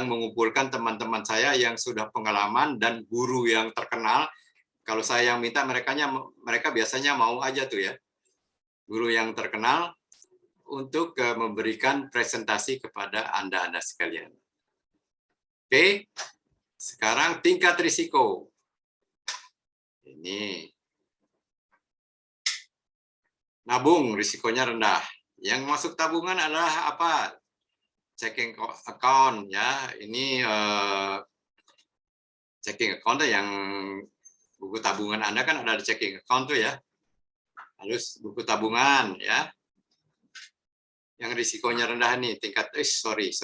mengumpulkan teman-teman saya yang sudah pengalaman dan guru yang terkenal. Kalau saya yang minta, mereka biasanya mau aja tuh ya. Guru yang terkenal untuk memberikan presentasi kepada Anda sekalian. Oke. Sekarang tingkat risiko. Ini nabung risikonya rendah. Yang masuk tabungan adalah apa? Checking account ya. Ini checking account yang buku tabungan Anda kan ada di checking account tuh ya. Lalu buku tabungan ya. Yang risikonya rendah nih tingkat sorry.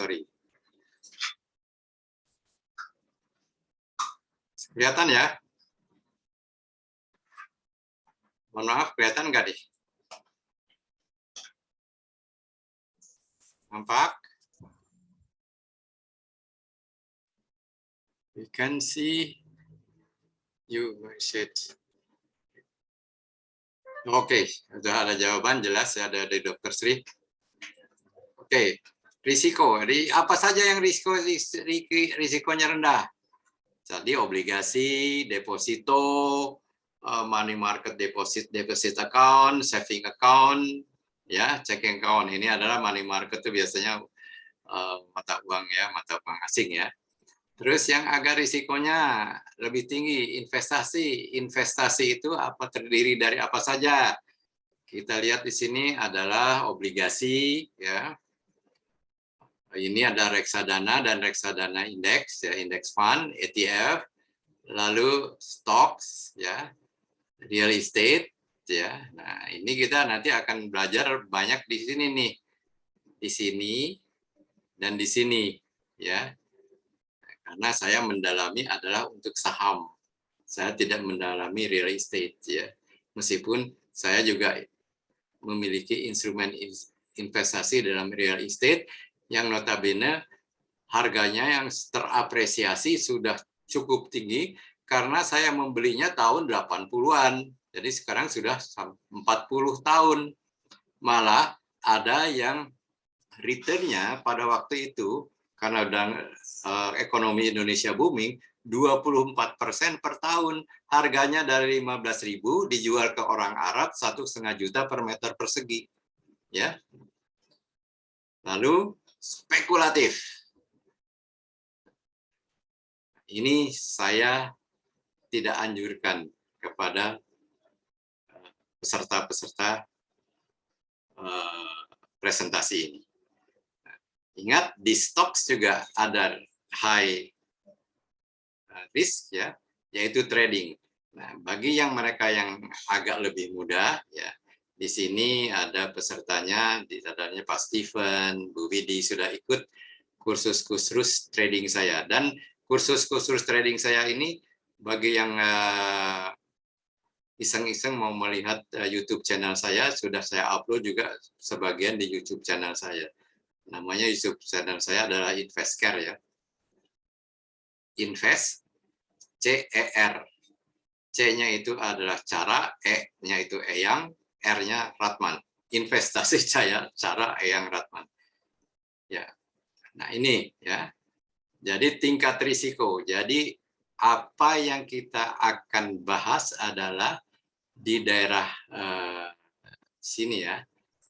Kelihatan ya? Mohon maaf, kelihatan nggak nih? Nampak? We can see you said. Oke, sudah ada jawaban jelas ya dari Dr. Sri. Oke, risiko. Apa saja yang risikonya rendah? Jadi obligasi, deposito, money market deposit account, saving account, ya, checking account. Ini adalah money market itu biasanya mata uang ya, mata uang asing ya. Terus yang agak risikonya lebih tinggi, investasi. Investasi itu terdiri dari apa saja? Kita lihat di sini adalah obligasi ya. Ini ada reksadana dan reksadana indeks ya, indeks fund, ETF, lalu stocks ya, real estate ya. Nah, ini kita nanti akan belajar banyak di sini nih. Di sini dan di sini ya. Karena saya mendalami adalah untuk saham. Saya tidak mendalami real estate ya. Meskipun saya juga memiliki instrumen investasi dalam real estate yang notabene harganya yang terapresiasi sudah cukup tinggi karena saya membelinya tahun 80-an. Jadi sekarang sudah 40 tahun. Malah ada yang return-nya pada waktu itu karena ekonomi Indonesia booming 24% per tahun. Harganya dari 15.000 dijual ke orang Arab 1,5 juta per meter persegi. Ya. Lalu spekulatif. Ini saya tidak anjurkan kepada peserta-peserta presentasi ini. Ingat, di stocks juga ada high risk ya, yaitu trading. Nah, bagi yang mereka yang agak lebih mudah ya, di sini ada pesertanya, di dalamnya Pak Steven, Bu Widi sudah ikut kursus-kursus trading saya, dan kursus-kursus trading saya ini bagi yang iseng-iseng mau melihat YouTube channel saya, sudah saya upload juga sebagian di YouTube channel saya. Namanya YouTube channel saya adalah Investcare ya. Invest, C-E-R. C-nya itu adalah cara, E-nya itu Eyang, R-nya Ratman. Investasi saya, cara Eyang Ratman. Ya, nah ini ya. Jadi tingkat risiko. Jadi apa yang kita akan bahas adalah di daerah sini ya.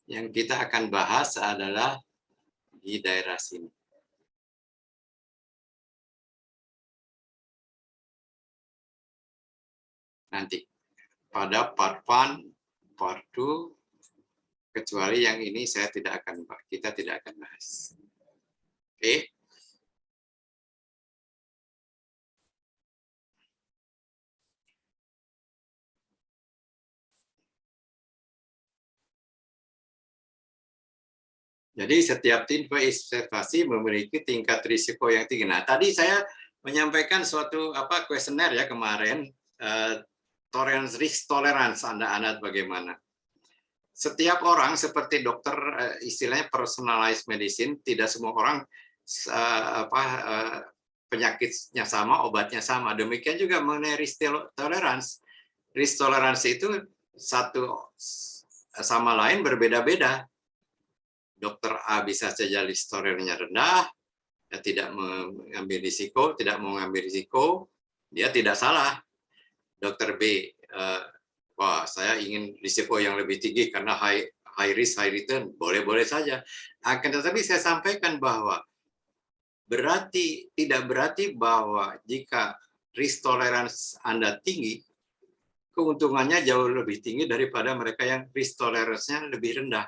Yang kita akan bahas adalah di daerah sini. Nanti pada part 1, part 2, kecuali yang ini kita tidak akan bahas. Oke. Jadi setiap tipe investasi memiliki tingkat risiko yang tinggi. Nah, tadi saya menyampaikan suatu kuesioner ya kemarin, risk tolerance Anda bagaimana? Setiap orang seperti dokter, istilahnya personalized medicine, tidak semua orang penyakitnya sama, obatnya sama. Demikian juga mengenai risk tolerance. Risk tolerance itu satu sama lain berbeda-beda. Dokter A bisa saja risk tolerance-nya rendah, tidak mengambil risiko, tidak mau mengambil risiko, dia tidak salah. Dokter B, wah saya ingin risiko yang lebih tinggi karena high risk, high return, boleh-boleh saja. Akan tetapi saya sampaikan bahwa tidak berarti bahwa jika risk tolerance Anda tinggi, keuntungannya jauh lebih tinggi daripada mereka yang risk tolerance-nya lebih rendah.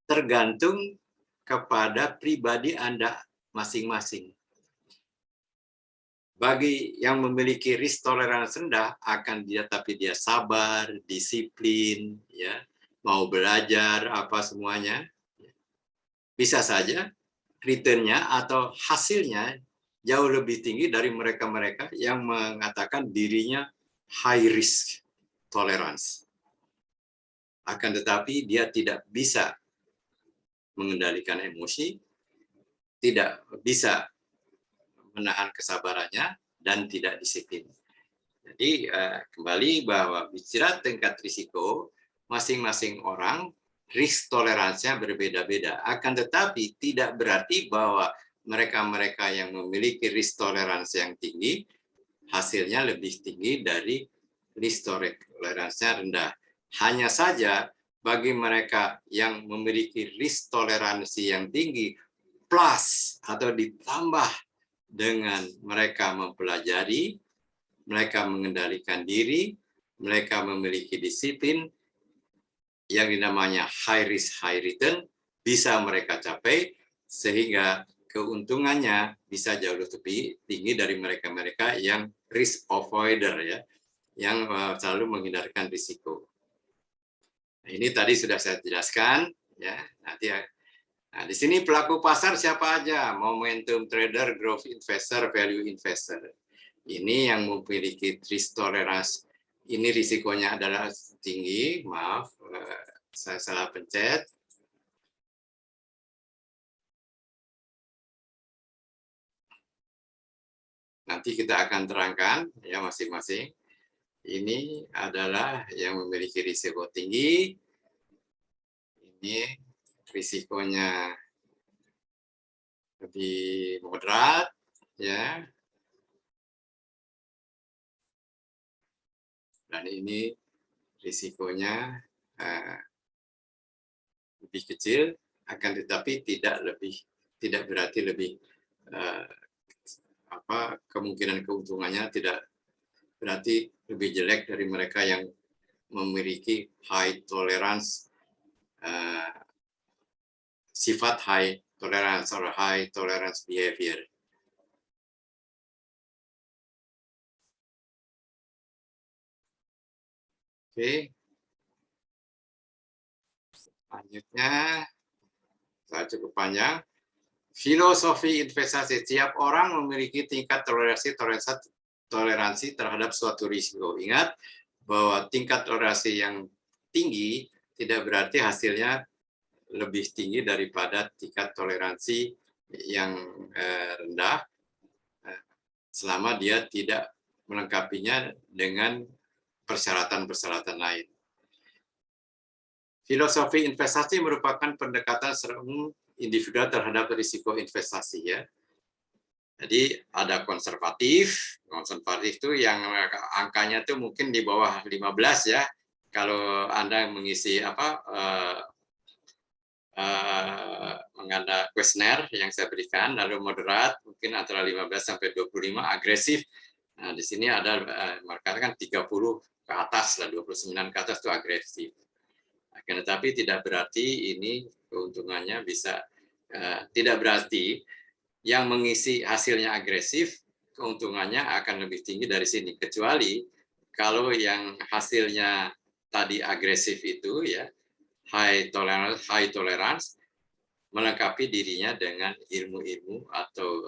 Tergantung kepada pribadi Anda masing-masing. Bagi yang memiliki risk tolerance rendah, tapi dia sabar, disiplin, ya, mau belajar apa semuanya, bisa saja return-nya atau hasilnya jauh lebih tinggi dari mereka-mereka yang mengatakan dirinya high risk tolerance. Akan tetapi dia tidak bisa mengendalikan emosi, tidak bisa menahan kesabarannya, dan tidak disiplin. Jadi kembali bahwa bicara tingkat risiko, masing-masing orang risk toleransinya berbeda-beda. Akan tetapi tidak berarti bahwa mereka-mereka yang memiliki risk toleransi yang tinggi, hasilnya lebih tinggi dari risk toleransinya rendah. Hanya saja bagi mereka yang memiliki risk toleransi yang tinggi, plus atau ditambah dengan mereka mempelajari, mereka mengendalikan diri, mereka memiliki disiplin, yang dinamanya high risk, high return, bisa mereka capai, sehingga keuntungannya bisa jauh lebih tinggi dari mereka-mereka yang risk avoider, ya, yang selalu menghindarkan risiko. Nah, ini tadi sudah saya jelaskan, ya. Nah, di sini pelaku pasar siapa aja? Momentum trader, growth investor, value investor. Ini yang memiliki risk tolerance. Ini risikonya adalah tinggi. Maaf, saya salah pencet. Nanti kita akan terangkan ya masing-masing. Ini adalah yang memiliki risiko tinggi. Ini risikonya lebih moderat, ya. Dan ini risikonya lebih kecil, akan tetapi tidak berarti lebih kemungkinan keuntungannya tidak berarti lebih jelek dari mereka yang memiliki high tolerance, sifat high tolerance atau high tolerance behavior. Oke. Selanjutnya, saya cukup panjang. Filosofi investasi. Setiap orang memiliki tingkat toleransi terhadap suatu risiko. Ingat bahwa tingkat toleransi yang tinggi tidak berarti hasilnya lebih tinggi daripada tingkat toleransi yang rendah, selama dia tidak melengkapinya dengan persyaratan-persyaratan lain. Filosofi investasi merupakan pendekatan secara umum individual terhadap risiko investasi, ya. Jadi ada konservatif itu yang angkanya tuh mungkin di bawah 15 ya. Kalau Anda mengisi mengada kuesioner yang saya berikan, lalu moderat mungkin antara 15 sampai 25, agresif. Nah, di sini ada markanya kan 30 ke atas lah, 29 ke atas itu agresif. Akan tetapi tidak berarti ini keuntungannya bisa tidak berarti yang mengisi hasilnya agresif keuntungannya akan lebih tinggi dari sini, kecuali kalau yang hasilnya tadi agresif itu ya high tolerance melengkapi dirinya dengan ilmu-ilmu atau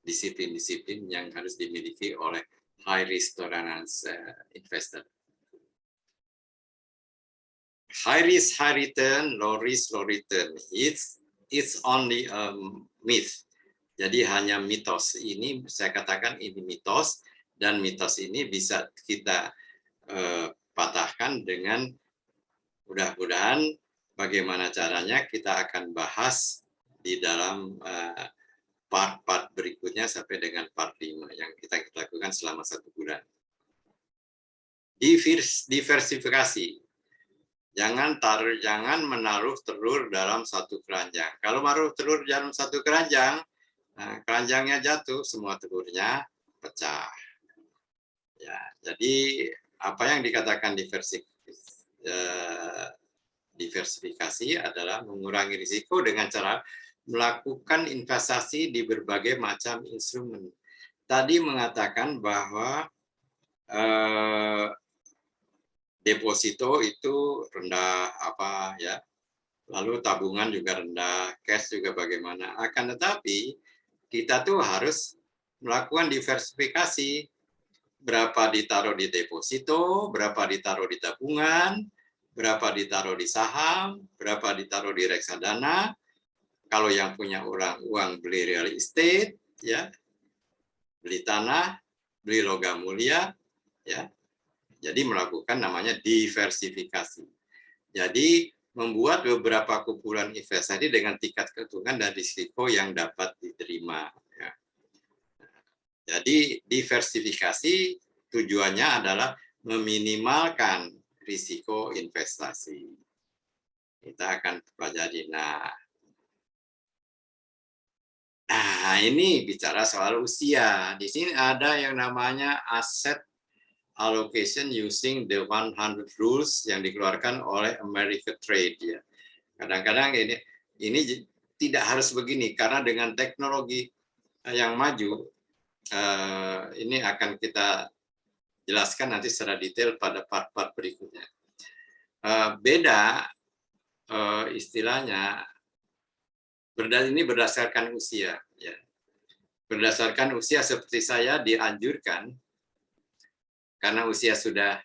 disiplin-disiplin yang harus dimiliki oleh high risk tolerance investor. High risk, high return, low risk, low return. It's only a myth. Jadi hanya mitos. Ini saya katakan ini mitos, dan mitos ini bisa kita patahkan dengan mudah-mudahan bagaimana caranya kita akan bahas di dalam part-part berikutnya sampai dengan part 5 yang kita lakukan selama 1 bulan. Diversifikasi. Jangan menaruh telur dalam satu keranjang. Kalau menaruh telur dalam satu keranjang, keranjangnya jatuh, semua telurnya pecah. Ya, jadi apa yang dikatakan diversifikasi adalah mengurangi risiko dengan cara melakukan investasi di berbagai macam instrumen. Tadi mengatakan bahwa deposito itu rendah ya, lalu tabungan juga rendah, cash juga bagaimana. Akan tetapi kita tuh harus melakukan diversifikasi, berapa ditaruh di deposito, berapa ditaruh di tabungan, berapa ditaruh di saham, berapa ditaruh di reksadana. Kalau yang punya uang beli real estate, ya, beli tanah, beli logam mulia, ya. Jadi melakukan namanya diversifikasi. Jadi membuat beberapa kumpulan investasi dengan tingkat keuntungan dan risiko yang dapat diterima. Ya. Jadi diversifikasi tujuannya adalah meminimalkan risiko investasi. Kita akan pelajari. Nah, ini bicara soal usia. Di sini ada yang namanya asset allocation using the 100 rules yang dikeluarkan oleh American Trade, ya. Kadang-kadang ini tidak harus begini, karena dengan teknologi yang maju ini akan kita jelaskan nanti secara detail pada part-part berikutnya. Beda istilahnya ini berdasarkan usia, ya. Berdasarkan usia seperti saya dianjurkan, karena usia saya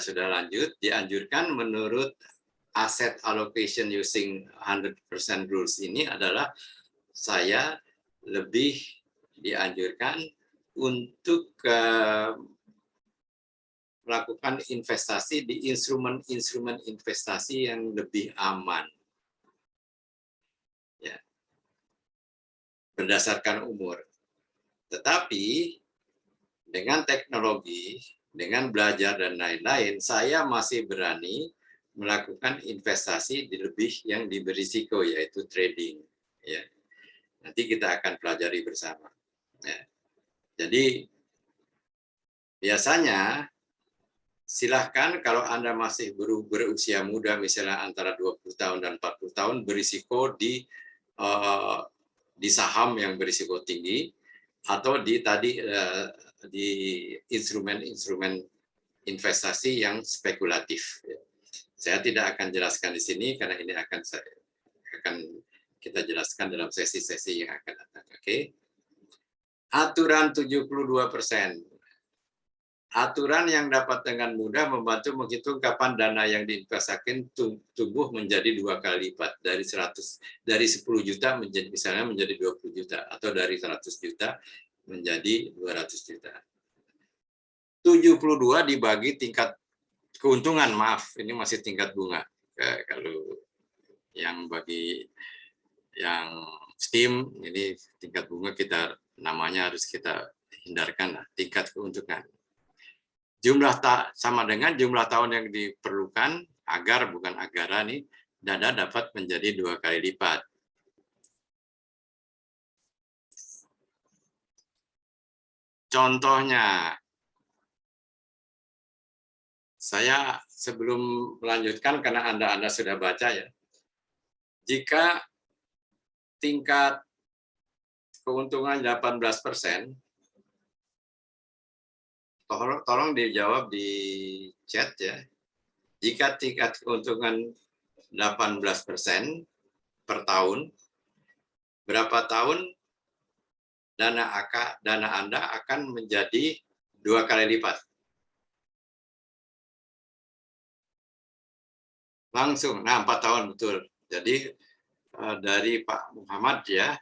sudah lanjut, dianjurkan menurut asset allocation using 100% rules ini adalah saya lebih dianjurkan untuk melakukan investasi di instrumen investasi yang lebih aman. Ya. Berdasarkan umur. Tetapi dengan teknologi, dengan belajar dan lain-lain, saya masih berani melakukan investasi di lebih yang berisiko, yaitu trading. Ya. Nanti kita akan pelajari bersama. Ya. Jadi biasanya silahkan kalau Anda masih berusia muda, misalnya antara 20 tahun dan 40 tahun, berisiko di saham yang berisiko tinggi, atau di instrumen-instrumen investasi yang spekulatif. Saya tidak akan jelaskan di sini karena ini akan kita jelaskan dalam sesi-sesi yang akan datang. Oke. Aturan 72%. Aturan yang dapat dengan mudah membantu menghitung kapan dana yang diinvestasikan tumbuh menjadi 2 kali lipat dari 10 juta menjadi misalnya menjadi 20 juta atau dari 100 juta menjadi 200 juta. 72 dibagi tingkat keuntungan, maaf, ini masih tingkat bunga. Kalau yang bagi yang STEAM ini tingkat bunga kita namanya harus kita hindarkan lah, tingkat keuntungan. Sama dengan jumlah tahun yang diperlukan agar, bukan agara nih, dana dapat menjadi 2 kali lipat. Contohnya, saya sebelum melanjutkan karena Anda sudah baca ya, jika tingkat keuntungan 18%, tolong dijawab di chat ya. Jika tingkat keuntungan 18% per tahun, berapa tahun dana Anda akan menjadi 2 kali lipat? Langsung, nah 4 tahun betul. Jadi dari Pak Muhammad ya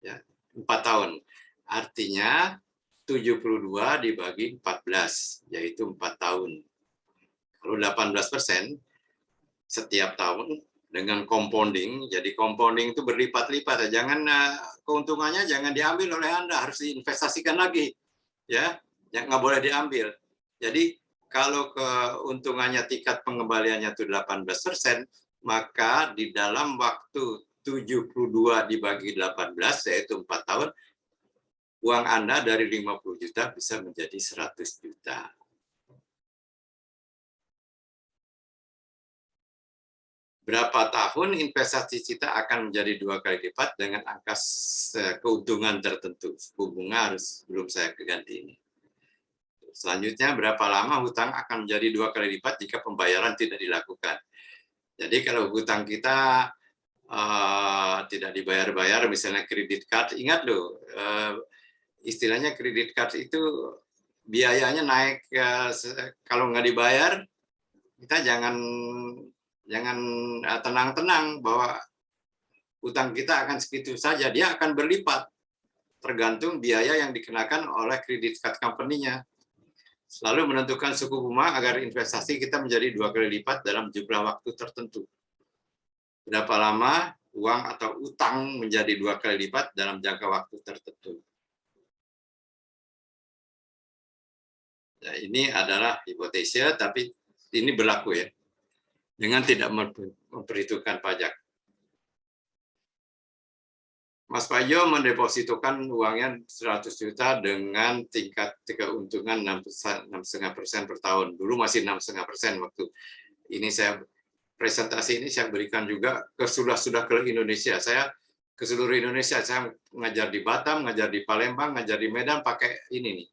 4 tahun. Artinya 72 dibagi 14, yaitu 4 tahun. Kalau 18% setiap tahun dengan compounding, jadi compounding itu berlipat-lipat. Jangan keuntungannya jangan diambil oleh Anda, harus diinvestasikan lagi. Ya, nggak boleh diambil. Jadi kalau keuntungannya tingkat pengembaliannya itu 18%, maka di dalam waktu 72 dibagi 18, yaitu 4 tahun, uang Anda dari 50 juta bisa menjadi 100 juta. Berapa tahun investasi kita akan menjadi 2 kali lipat dengan angka keuntungan tertentu. Suku bunga harus belum saya ganti ini. Selanjutnya, berapa lama hutang akan menjadi 2 kali lipat jika pembayaran tidak dilakukan. Jadi kalau hutang kita tidak dibayar-bayar, misalnya kredit card, ingat loh, istilahnya kredit card itu biayanya naik, kalau nggak dibayar, kita jangan tenang-tenang bahwa utang kita akan segitu saja, dia akan berlipat, tergantung biaya yang dikenakan oleh kredit card company-nya. Selalu menentukan suku bunga agar investasi kita menjadi 2 kali lipat dalam jumlah waktu tertentu. Berapa lama uang atau utang menjadi 2 kali lipat dalam jangka waktu tertentu. Ya, ini adalah hipotesa, tapi ini berlaku ya, dengan tidak memperhitungkan pajak. Mas Payo mendepositokan uangnya 100 juta dengan tingkat keuntungan 6,5% per tahun. Dulu masih 6,5% waktu ini saya presentasi ini saya berikan juga sudah ke Indonesia. Saya ke seluruh Indonesia. Saya ngajar di Batam, ngajar di Palembang, ngajar di Medan pakai ini nih.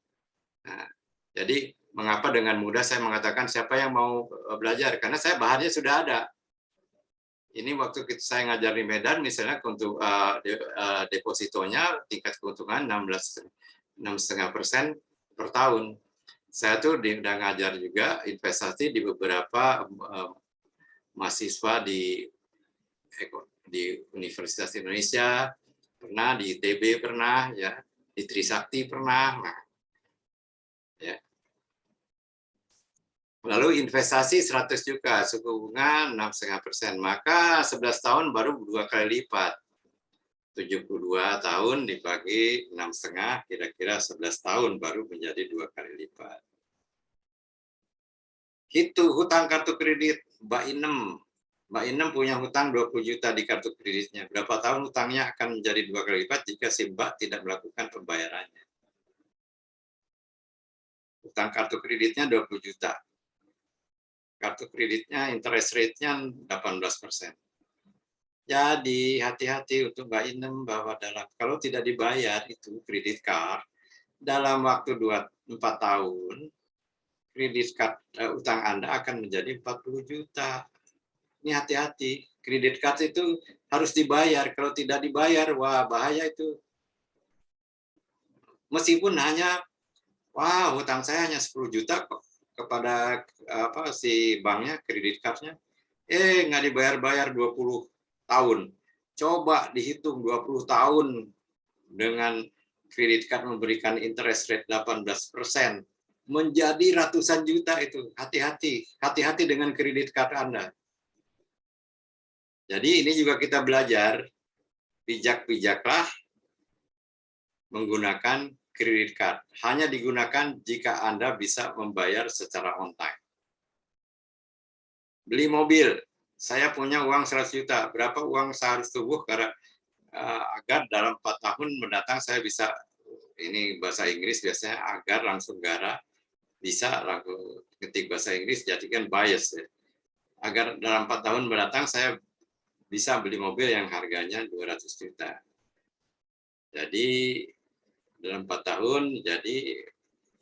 Nah, jadi mengapa dengan mudah saya mengatakan siapa yang mau belajar? Karena saya bahannya sudah ada. Ini waktu saya ngajar di Medan, misalnya untuk depositonya tingkat keuntungan 6,5% per tahun. Saya tuh udah ngajar juga investasi di beberapa mahasiswa di Universitas Indonesia, pernah di ITB pernah, ya di Trisakti pernah. Nah, ya. Lalu investasi 100 juta, suku bunga 6,5%, maka 11 tahun baru 2 kali lipat. 72 tahun dibagi 6,5, kira-kira 11 tahun baru menjadi 2 kali lipat. Itu hutang kartu kredit Mbak Inem. Mbak Inem punya hutang 20 juta di kartu kreditnya. Berapa tahun hutangnya akan menjadi 2 kali lipat jika si Mbak tidak melakukan pembayarannya? Hutang kartu kreditnya 20 juta. Kartu kreditnya interest rate-nya 18%. Jadi hati-hati untuk Mbak Inem bahwa kalau tidak dibayar itu kredit card dalam waktu 4 tahun kredit card utang Anda akan menjadi 40 juta. Ini hati-hati. Kredit card itu harus dibayar. Kalau tidak dibayar, wah bahaya itu. Meskipun hanya, wah hutang saya hanya 10 juta kok kepada si banknya, kredit cardnya. Nggak dibayar-bayar 20 tahun. Coba dihitung 20 tahun dengan kredit card memberikan interest rate 18%. Menjadi ratusan juta itu. Hati-hati. Hati-hati dengan kredit card Anda. Jadi ini juga kita belajar, bijak-bijaklah menggunakan kredit card. Hanya digunakan jika Anda bisa membayar secara on time. Beli mobil, saya punya uang 100 juta. Berapa uang saya harus tubuh agar dalam 4 tahun mendatang saya bisa, ini bahasa Inggris biasanya agar langsung gara, bisa langsung ketik bahasa Inggris jadikan bias ya. Agar dalam 4 tahun mendatang saya bisa beli mobil yang harganya 200 juta. Jadi dalam 4 tahun, jadi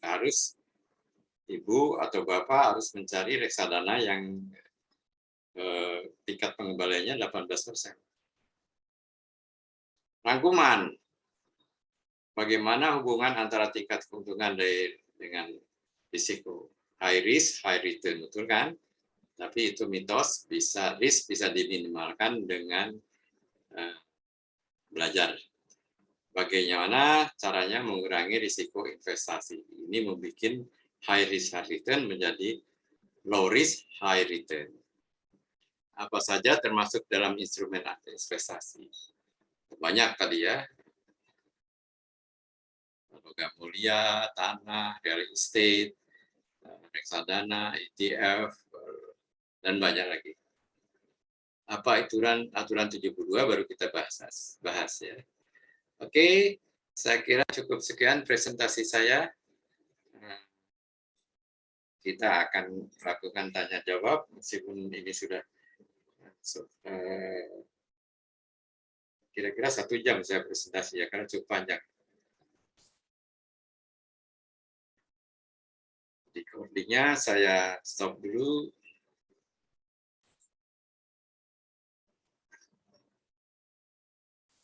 harus ibu atau bapak harus mencari reksadana yang tingkat pengembaliannya 18%. Rangkuman, bagaimana hubungan antara tingkat keuntungan dengan risiko? High risk, high return, betul kan? Tapi itu mitos, risk bisa diminimalkan dengan belajar bagaimana caranya mengurangi risiko investasi. Ini membuat high risk, high return menjadi low risk, high return. Apa saja termasuk dalam instrumen investasi? Banyak tadi ya. Logam mulia, tanah, real estate, reksadana, ETF, dan banyak lagi. Apa aturan 72 baru kita bahas ya. Oke, saya kira cukup sekian presentasi saya. Kita akan lakukan tanya jawab meskipun ini sudah kira-kira 1 jam saya presentasi ya karena cukup panjang. Recordingnya saya stop dulu.